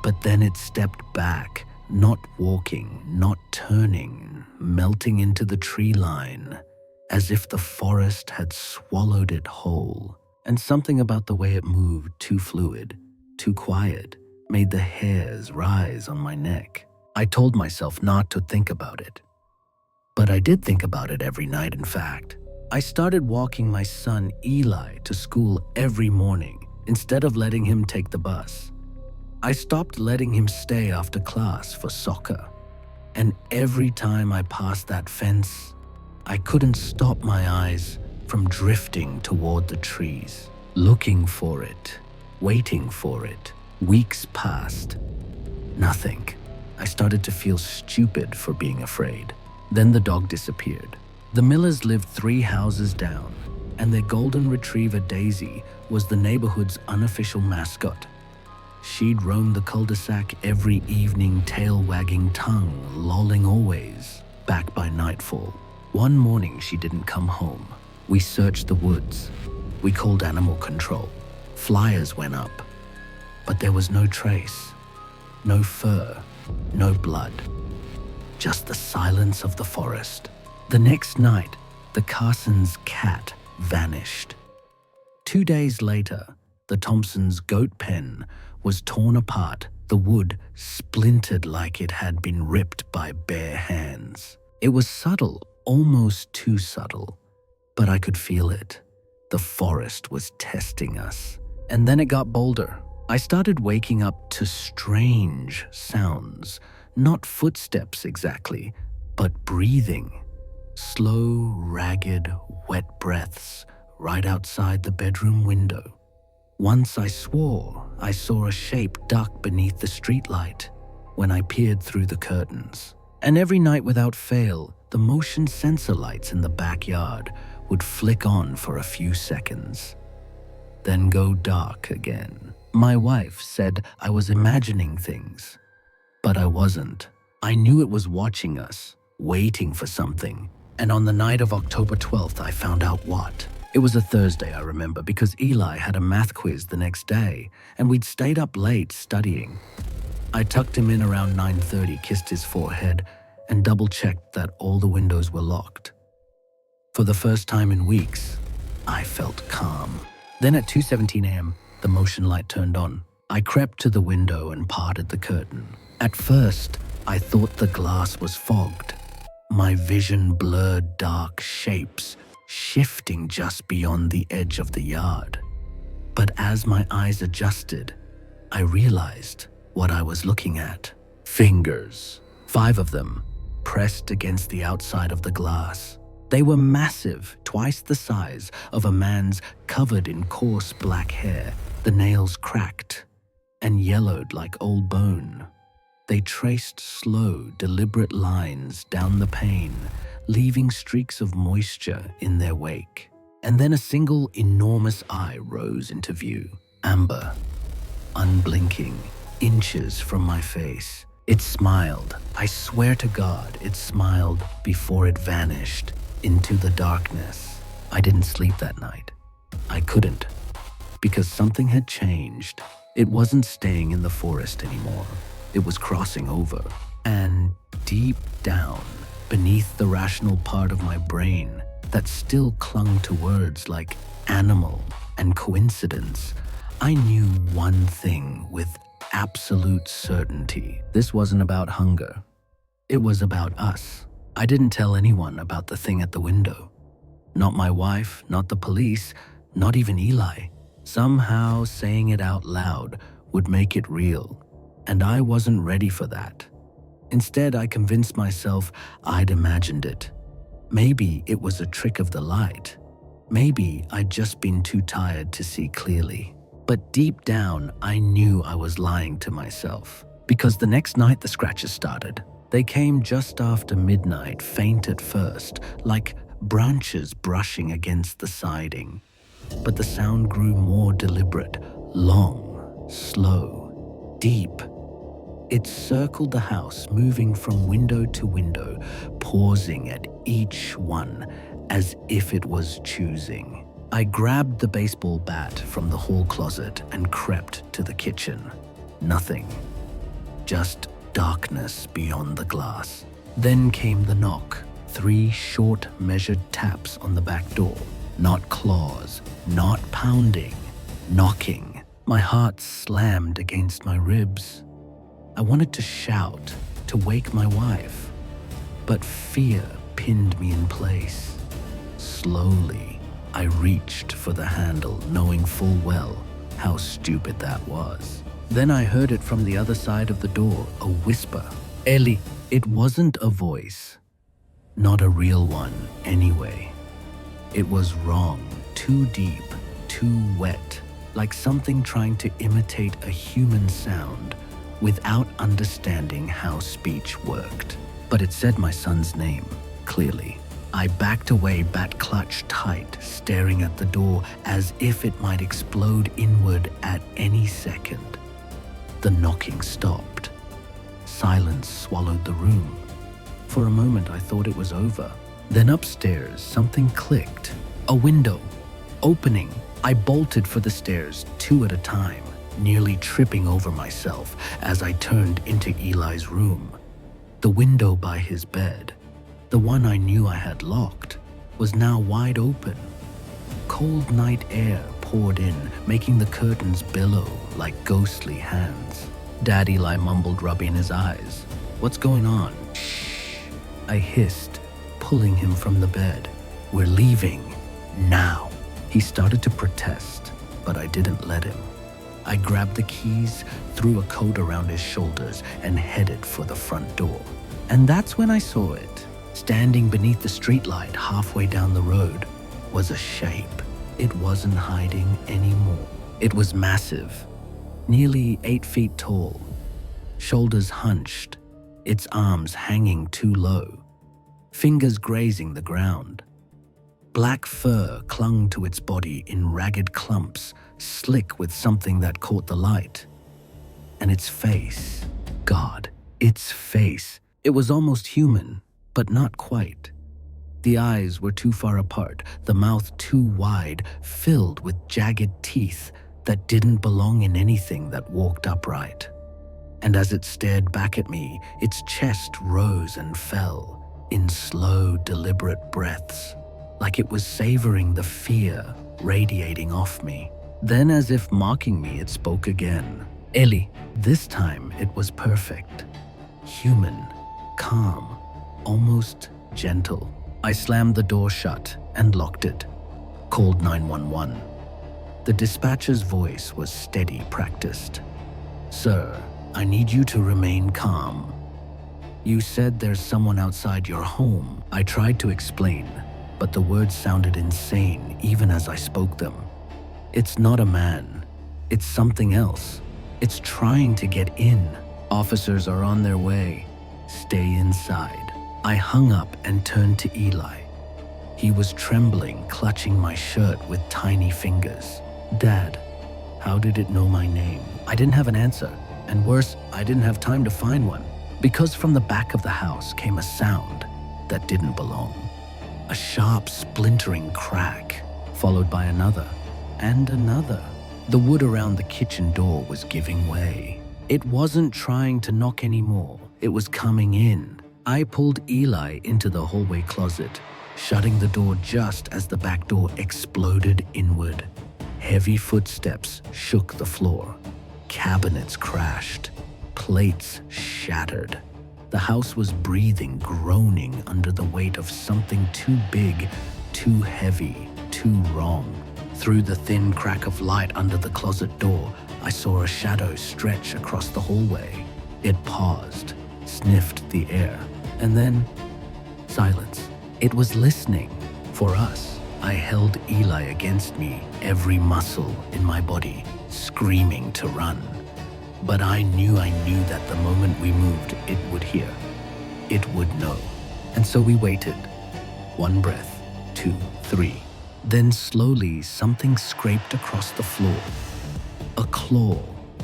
But then it stepped back, not walking, not turning, melting into the tree line, as if the forest had swallowed it whole. And something about the way it moved, too fluid, too quiet, made the hairs rise on my neck. I told myself not to think about it. But I did think about it every night, in fact. I started walking my son Eli to school every morning instead of letting him take the bus. I stopped letting him stay after class for soccer. And every time I passed that fence, I couldn't stop my eyes from drifting toward the trees, looking for it, waiting for it. Weeks passed. Nothing. I started to feel stupid for being afraid. Then the dog disappeared. The Millers lived 3 houses down, and their golden retriever Daisy was the neighborhood's unofficial mascot. She'd roam the cul-de-sac every evening, tail wagging, tongue lolling always, back by nightfall. One morning she didn't come home. We searched the woods. We called animal control. Flyers went up. But there was no trace. No fur. No blood. Just the silence of the forest. The next night, the Carsons' cat vanished. 2 days later, the Thompsons' goat pen was torn apart, the wood splintered like it had been ripped by bare hands. It was subtle, almost too subtle, but I could feel it. The forest was testing us. And then it got bolder. I started waking up to strange sounds, not footsteps exactly, but breathing. Slow, ragged, wet breaths right outside the bedroom window. Once I swore I saw a shape duck beneath the streetlight when I peered through the curtains. And every night without fail, the motion sensor lights in the backyard would flick on for a few seconds, then go dark again. My wife said I was imagining things, but I wasn't. I knew it was watching us, waiting for something. And on the night of October 12th, I found out what. It was a Thursday, I remember, because Eli had a math quiz the next day, and we'd stayed up late studying. I tucked him in around 9:30, kissed his forehead, and double-checked that all the windows were locked. For the first time in weeks, I felt calm. Then at 2:17 a.m., the motion light turned on. I crept to the window and parted the curtain. At first, I thought the glass was fogged. My vision blurred dark shapes, shifting just beyond the edge of the yard. But as my eyes adjusted, I realized what I was looking at. Fingers, 5 of them, pressed against the outside of the glass. They were massive, twice the size of a man's, covered in coarse black hair, the nails cracked and yellowed like old bone. They traced slow, deliberate lines down the pane, leaving streaks of moisture in their wake. And then a single enormous eye rose into view, amber, unblinking, inches from my face. It smiled. I swear to God, it smiled before it vanished into the darkness. I didn't sleep that night. I couldn't, because something had changed. It wasn't staying in the forest anymore. It was crossing over. And deep down, beneath the rational part of my brain that still clung to words like animal and coincidence, I knew one thing with absolute certainty. This wasn't about hunger. It was about us. I didn't tell anyone about the thing at the window. Not my wife, not the police, not even Eli. Somehow saying it out loud would make it real, and I wasn't ready for that. Instead, I convinced myself I'd imagined it. Maybe it was a trick of the light. Maybe I'd just been too tired to see clearly. But deep down, I knew I was lying to myself. Because the next night the scratches started. They came just after midnight, faint at first, like branches brushing against the siding. but the sound grew more deliberate, long, slow, deep. It circled the house, moving from window to window, pausing at each one as if it was choosing. I grabbed the baseball bat from the hall closet and crept to the kitchen. Nothing. Just darkness beyond the glass. Then came the knock. 3 short, measured taps on the back door. Not claws, not pounding, knocking. My heart slammed against my ribs. I wanted to shout, to wake my wife, but fear pinned me in place. Slowly, I reached for the handle, knowing full well how stupid that was. Then I heard it from the other side of the door, a whisper. Ellie. It wasn't a voice. Not a real one, anyway. It was wrong, too deep, too wet, like something trying to imitate a human sound without understanding how speech worked. But it said my son's name, clearly. I backed away, bat clutched tight, staring at the door as if it might explode inward at any second. The knocking stopped. Silence swallowed the room. For a moment, I thought it was over. Then upstairs, something clicked. A window. Opening. I bolted for the stairs, 2 at a time, nearly tripping over myself as I turned into Eli's room. The window by his bed, the one I knew I had locked, was now wide open. Cold night air poured in, making the curtains billow like ghostly hands. Dad Eli mumbled, rubbing his eyes. What's going on? Shh, I hissed, pulling him from the bed. We're leaving. Now. He started to protest, but I didn't let him. I grabbed the keys, threw a coat around his shoulders, and headed for the front door. And that's when I saw it. Standing beneath the streetlight halfway down the road was a shape. It wasn't hiding anymore. It was massive. Nearly 8 feet tall, shoulders hunched, its arms hanging too low, fingers grazing the ground. Black fur clung to its body in ragged clumps, slick with something that caught the light. And its face, God, its face, it was almost human, but not quite. The eyes were too far apart, the mouth too wide, filled with jagged teeth that didn't belong in anything that walked upright. And as it stared back at me, its chest rose and fell in slow, deliberate breaths, like it was savoring the fear radiating off me. Then, as if mocking me, it spoke again. Ellie. This time it was perfect. Human, calm, almost gentle. I slammed the door shut and locked it. Called 911. The dispatcher's voice was steady, practiced. Sir, I need you to remain calm. You said there's someone outside your home. I tried to explain, but the words sounded insane even as I spoke them. It's not a man. It's something else. It's trying to get in. Officers are on their way. Stay inside. I hung up and turned to Eli. He was trembling, clutching my shirt with tiny fingers. Dad, how did it know my name? I didn't have an answer, and worse, I didn't have time to find one, because from the back of the house came a sound that didn't belong. A sharp, splintering crack, followed by another, and another. The wood around the kitchen door was giving way. It wasn't trying to knock anymore. It was coming in. I pulled Eli into the hallway closet, shutting the door just as the back door exploded inward. Heavy footsteps shook the floor. Cabinets crashed. Plates shattered. The house was breathing, groaning under the weight of something too big, too heavy, too wrong. Through the thin crack of light under the closet door, I saw a shadow stretch across the hallway. It paused, sniffed the air, and then silence. It was listening for us. I held Eli against me, every muscle in my body screaming to run. But I knew that the moment we moved, it would hear. It would know. And so we waited. 1 breath, 2, 3. Then slowly something scraped across the floor. A claw,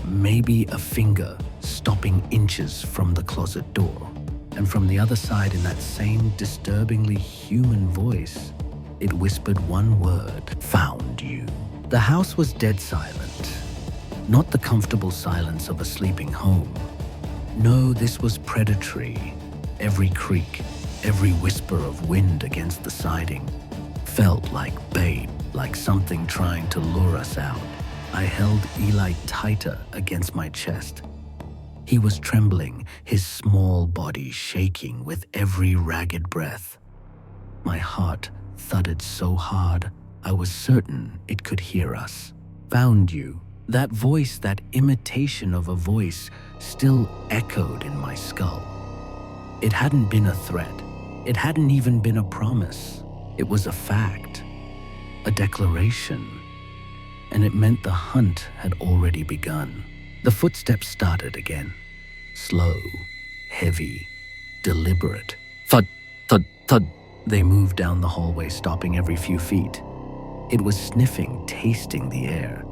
maybe a finger, stopping inches from the closet door. And from the other side, in that same disturbingly human voice, it whispered one word: "Found you." The house was dead silent. Not the comfortable silence of a sleeping home. No, this was predatory. Every creak, every whisper of wind against the siding felt like bait, like something trying to lure us out. I held Eli tighter against my chest. He was trembling, his small body shaking with every ragged breath. My heart thudded so hard, I was certain it could hear us. "Found you." That voice, that imitation of a voice, still echoed in my skull. It hadn't been a threat. It hadn't even been a promise. It was a fact, a declaration. And it meant the hunt had already begun. The footsteps started again. Slow, heavy, deliberate. Thud, thud, thud. They moved down the hallway, stopping every few feet. It was sniffing, tasting the air.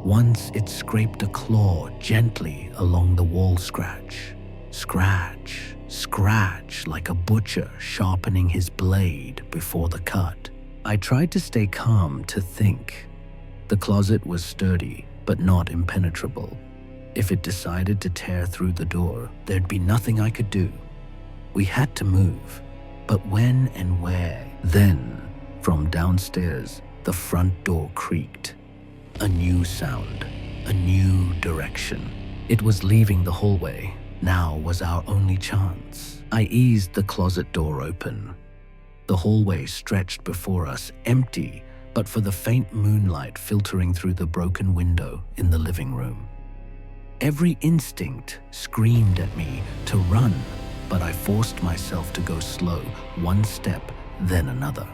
Once it scraped a claw gently along the wall scratch. Scratch, scratch, like a butcher sharpening his blade before the cut. I tried to stay calm, to think. The closet was sturdy, but not impenetrable. If it decided to tear through the door, there'd be nothing I could do. We had to move, but when and where? Then, from downstairs, the front door creaked. A new sound, a new direction. It was leaving the hallway. Now was our only chance. I eased the closet door open. The hallway stretched before us, empty, but for the faint moonlight filtering through the broken window in the living room. Every instinct screamed at me to run, but I forced myself to go slow, one step, then another.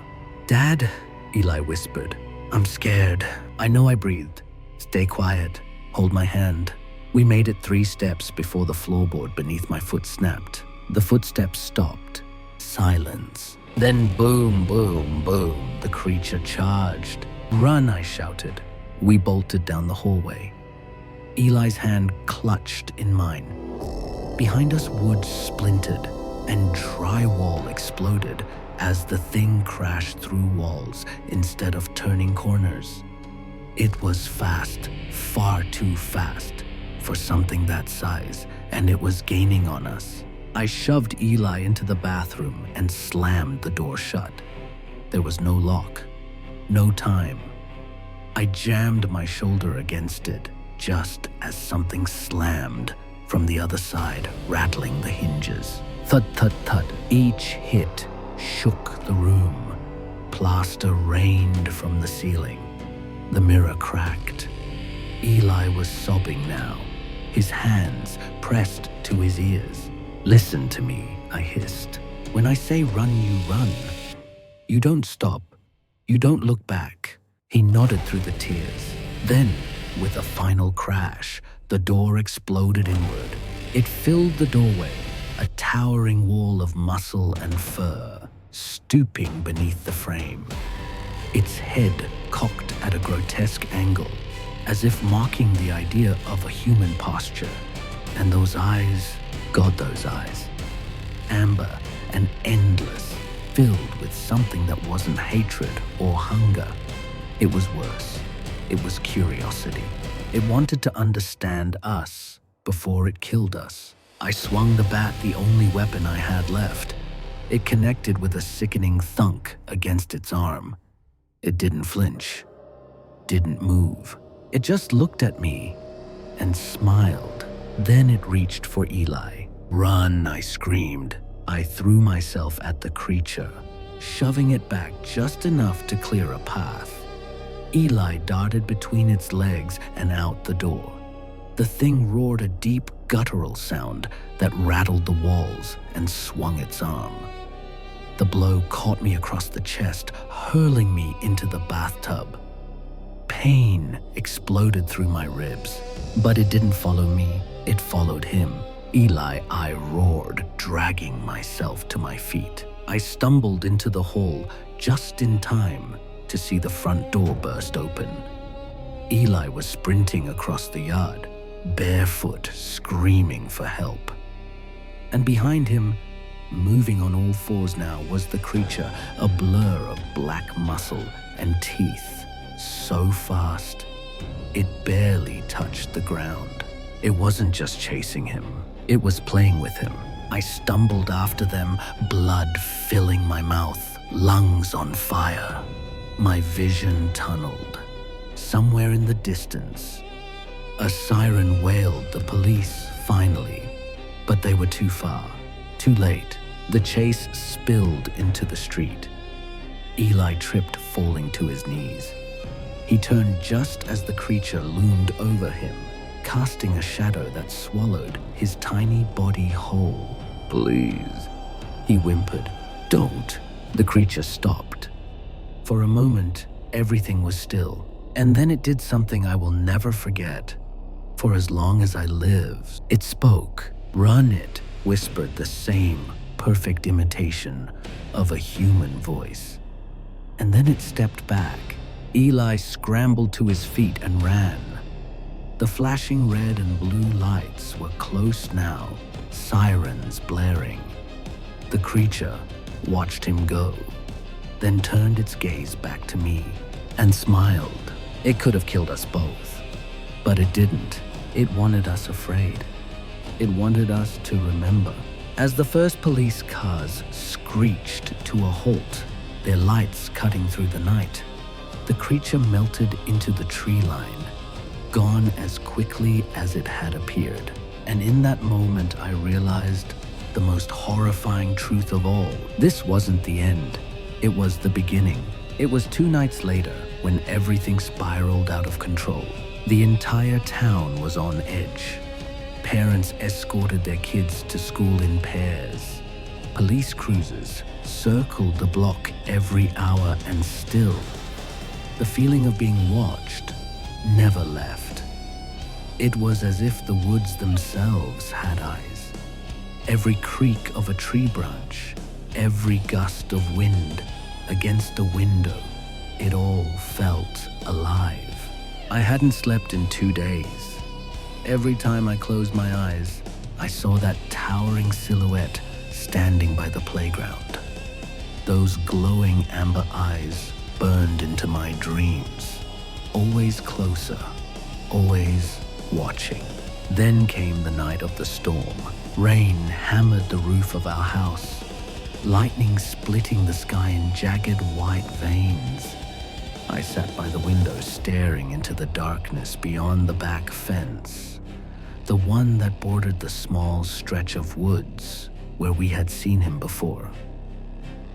"Dad," Eli whispered, "I'm scared." I know I breathed. "Stay quiet. Hold my hand." We made it 3 steps before the floorboard beneath my foot snapped. The footsteps stopped. Silence. Then boom, boom, boom, the creature charged. "Run," I shouted. We bolted down the hallway. Eli's hand clutched in mine. Behind us, wood splintered and drywall exploded as the thing crashed through walls instead of turning corners. It was fast, far too fast for something that size, and it was gaining on us. I shoved Eli into the bathroom and slammed the door shut. There was no lock, no time. I jammed my shoulder against it just as something slammed from the other side, rattling the hinges. Thud, thud, thud. Each hit shook the room. Plaster rained from the ceiling. The mirror cracked. Eli was sobbing now, his hands pressed to his ears. "Listen to me," I hissed. "When I say run, you run. You don't stop. You don't look back." He nodded through the tears. Then, with a final crash, the door exploded inward. It filled the doorway, a towering wall of muscle and fur, stooping beneath the frame. Its head cocked at a grotesque angle, as if mocking the idea of a human posture. And those eyes, God, those eyes, amber and endless, filled with something that wasn't hatred or hunger. It was worse. It was curiosity. It wanted to understand us before it killed us. I swung the bat, the only weapon I had left. It connected with a sickening thunk against its arm. It didn't flinch, didn't move. It just looked at me and smiled. Then it reached for Eli. "Run," I screamed. I threw myself at the creature, shoving it back just enough to clear a path. Eli darted between its legs and out the door. The thing roared a deep guttural sound that rattled the walls and swung its arm. The blow caught me across the chest, hurling me into the bathtub. Pain exploded through my ribs, but it didn't follow me. It followed him. "Eli," I roared, dragging myself to my feet. I stumbled into the hall just in time. to see the front door burst open. Eli was sprinting across the yard, barefoot, screaming for help. And behind him, moving on all fours now, was the creature, a blur of black muscle and teeth, so fast it barely touched the ground. It wasn't just chasing him, it was playing with him. I stumbled after them, blood filling my mouth, lungs on fire. My vision tunneled. Somewhere in the distance, a siren wailed the police, finally. But they were too far, too late. The chase spilled into the street. Eli tripped, falling to his knees. He turned just as the creature loomed over him, casting a shadow that swallowed his tiny body whole. "Please," he whimpered. "Don't." The creature stopped. For a moment, everything was still, and then it did something I will never forget. For as long as I live, it spoke. "Run it," whispered the same perfect imitation of a human voice. And then it stepped back. Eli scrambled to his feet and ran. The flashing red and blue lights were close now, sirens blaring. The creature watched him go, then turned its gaze back to me and smiled. It could have killed us both, but it didn't. It wanted us afraid. It wanted us to remember. As the first police cars screeched to a halt, their lights cutting through the night, the creature melted into the tree line, gone as quickly as it had appeared. And in that moment, I realized the most horrifying truth of all. This wasn't the end. It was the beginning. It was 2 nights later when everything spiraled out of control. The entire town was on edge. Parents escorted their kids to school in pairs. Police cruisers circled the block every hour, and still, the feeling of being watched never left. It was as if the woods themselves had eyes. Every creak of a tree branch, every gust of wind against a window, it all felt alive. I hadn't slept in 2 days. Every time I closed my eyes, I saw that towering silhouette standing by the playground. Those glowing amber eyes burned into my dreams, always closer, always watching. Then came the night of the storm. Rain hammered the roof of our house, lightning splitting the sky in jagged white veins. I sat by the window staring into the darkness beyond the back fence, the one that bordered the small stretch of woods where we had seen him before.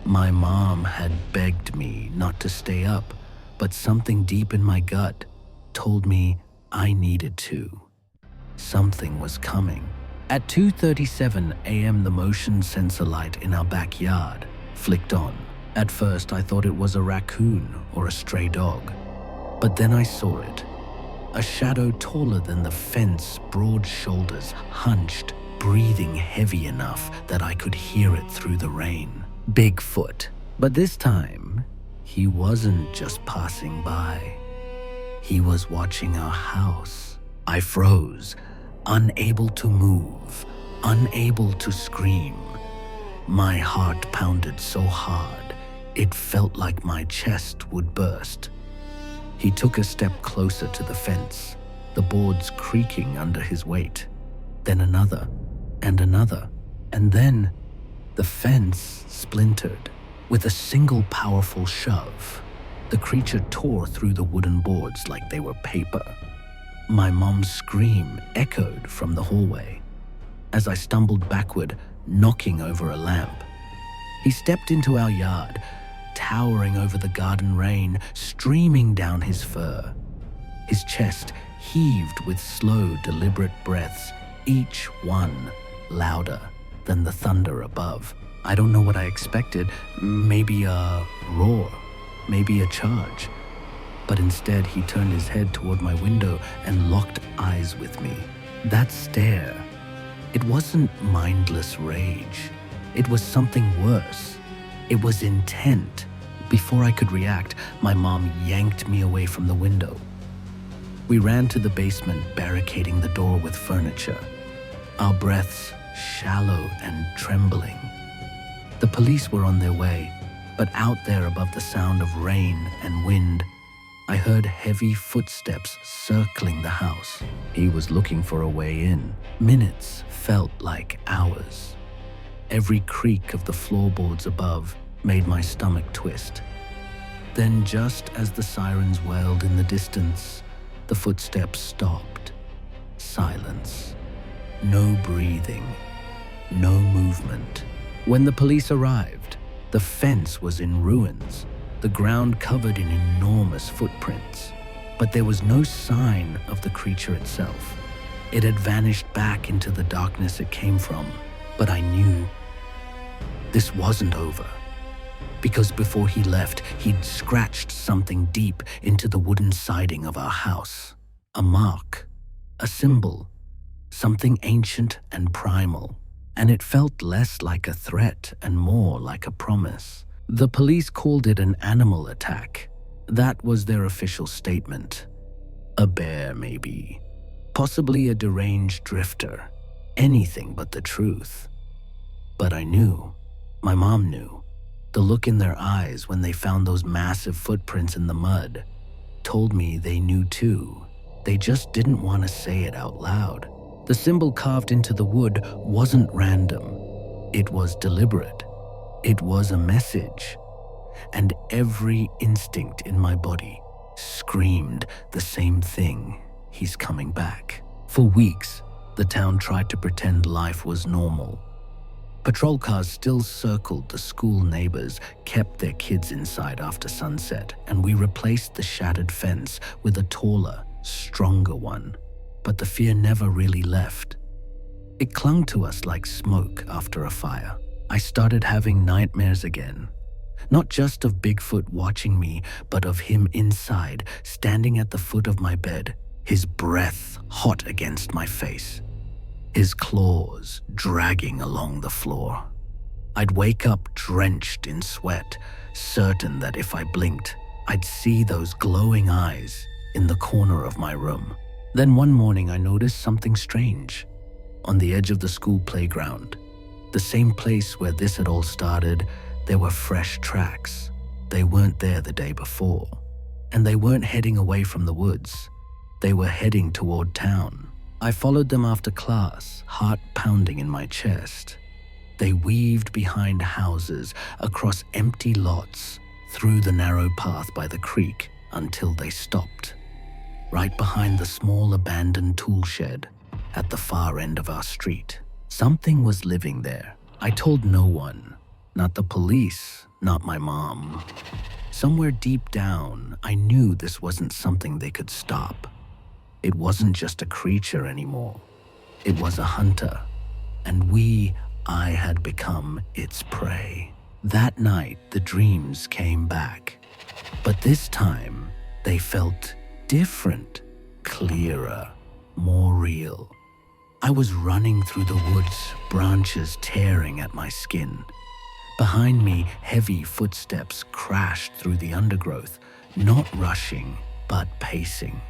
My mom had begged me not to stay up, but something deep in my gut told me I needed to. Something was coming. At 2:37 a.m., the motion sensor light in our backyard flicked on. At first, I thought it was a raccoon or a stray dog. But then I saw it. A shadow taller than the fence, broad shoulders, hunched, breathing heavy enough that I could hear it through the rain. Bigfoot. But this time, he wasn't just passing by. He was watching our house. I froze, unable to move, unable to scream. My heart pounded so hard, it felt like my chest would burst. He took a step closer to the fence, the boards creaking under his weight. Then another, and another, and then the fence splintered. With a single powerful shove, the creature tore through the wooden boards like they were paper. My mom's scream echoed from the hallway as I stumbled backward, knocking over a lamp. He stepped into our yard, towering over the garden rain, streaming down his fur. His chest heaved with slow, deliberate breaths, each one louder than the thunder above. I don't know what I expected. Maybe a roar, maybe a charge. But instead, he turned his head toward my window and locked eyes with me. That stare, it wasn't mindless rage. It was something worse. It was intent, Before I could react, my mom yanked me away from the window. We ran to the basement, barricading the door with furniture, our breaths shallow and trembling. The police were on their way, but out there above the sound of rain and wind, I heard heavy footsteps circling the house. He was looking for a way in. Minutes felt like hours. Every creak of the floorboards above made my stomach twist. Then, just as the sirens wailed in the distance, the footsteps stopped. Silence. No breathing. No movement. When the police arrived, the fence was in ruins, the ground covered in enormous footprints. But there was no sign of the creature itself. It had vanished back into the darkness it came from. But I knew this wasn't over. Because before he left, he'd scratched something deep into the wooden siding of our house. A mark, a symbol, something ancient and primal. And it felt less like a threat and more like a promise. The police called it an animal attack. That was their official statement. A bear, maybe. Possibly a deranged drifter. Anything but the truth. But I knew. My mom knew. The look in their eyes when they found those massive footprints in the mud told me they knew too. They just didn't want to say it out loud. The symbol carved into the wood wasn't random. It was deliberate. It was a message. And every instinct in my body screamed the same thing. He's coming back. For weeks, the town tried to pretend life was normal. Patrol cars still circled the school. Neighbors kept their kids inside after sunset, and we replaced the shattered fence with a taller, stronger one. But the fear never really left. It clung to us like smoke after a fire. I started having nightmares again. Not just of Bigfoot watching me, but of him inside, standing at the foot of my bed, his breath hot against my face, his claws dragging along the floor. I'd wake up drenched in sweat, certain that if I blinked, I'd see those glowing eyes in the corner of my room. Then one morning I noticed something strange. On the edge of the school playground, the same place where this had all started, there were fresh tracks. They weren't there the day before. And they weren't heading away from the woods. They were heading toward town. I followed them after class, heart pounding in my chest. They weaved behind houses, across empty lots, through the narrow path by the creek until they stopped. Right behind the small abandoned tool shed at the far end of our street. Something was living there. I told no one, not the police, not my mom. Somewhere deep down, I knew this wasn't something they could stop. It wasn't just a creature anymore. It was a hunter, and I had become its prey. That night, the dreams came back. But this time, they felt different, clearer, more real. I was running through the woods, branches tearing at my skin. Behind me, heavy footsteps crashed through the undergrowth, not rushing, but pacing,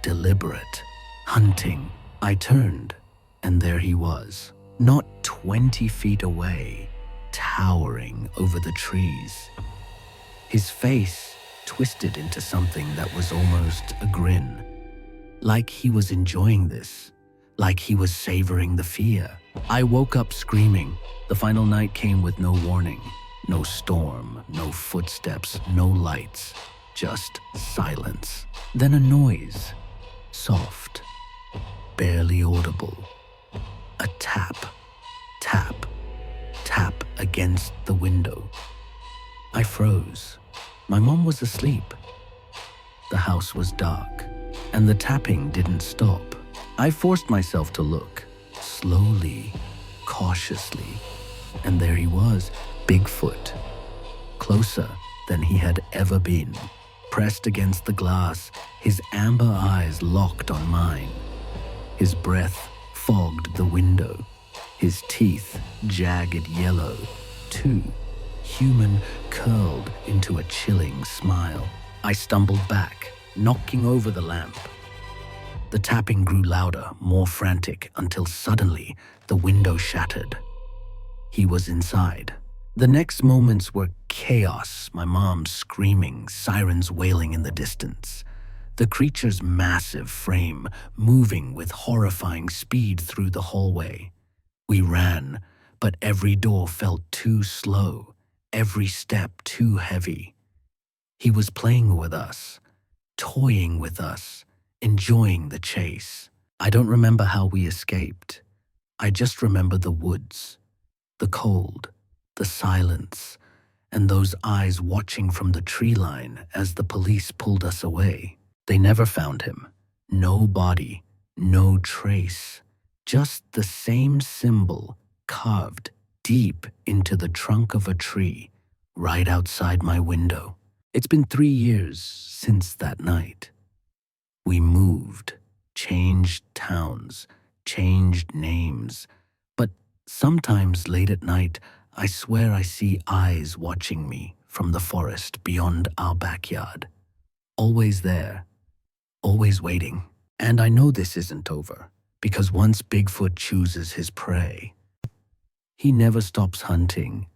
deliberate, hunting. I turned, and there he was, not 20 feet away, towering over the trees. His face twisted into something that was almost a grin, like he was enjoying this, like he was savoring the fear. I woke up screaming. The final night came with no warning, no storm, no footsteps, no lights, just silence. Then a noise, soft, barely audible. A tap, tap, tap against the window. I froze. My mom was asleep. The house was dark, and the tapping didn't stop. I forced myself to look, slowly, cautiously, and there he was, Bigfoot, closer than he had ever been, pressed against the glass, his amber eyes locked on mine. His breath fogged the window, his teeth jagged yellow, too, human, curled into a chilling smile. I stumbled back, knocking over the lamp. The tapping grew louder, more frantic, until suddenly the window shattered. He was inside. The next moments were chaos, my mom screaming, sirens wailing in the distance. The creature's massive frame moving with horrifying speed through the hallway. We ran, but every door felt too slow, every step too heavy. He was playing with us, toying with us, enjoying the chase. I don't remember how we escaped. I just remember the woods, the cold, the silence, and those eyes watching from the tree line as the police pulled us away. They never found him. No body, no trace, just the same symbol carved deep into the trunk of a tree right outside my window. It's been 3 years since that night. We moved, changed towns, changed names, but sometimes late at night, I swear I see eyes watching me from the forest beyond our backyard. Always there, always waiting. And I know this isn't over, because once Bigfoot chooses his prey, he never stops hunting,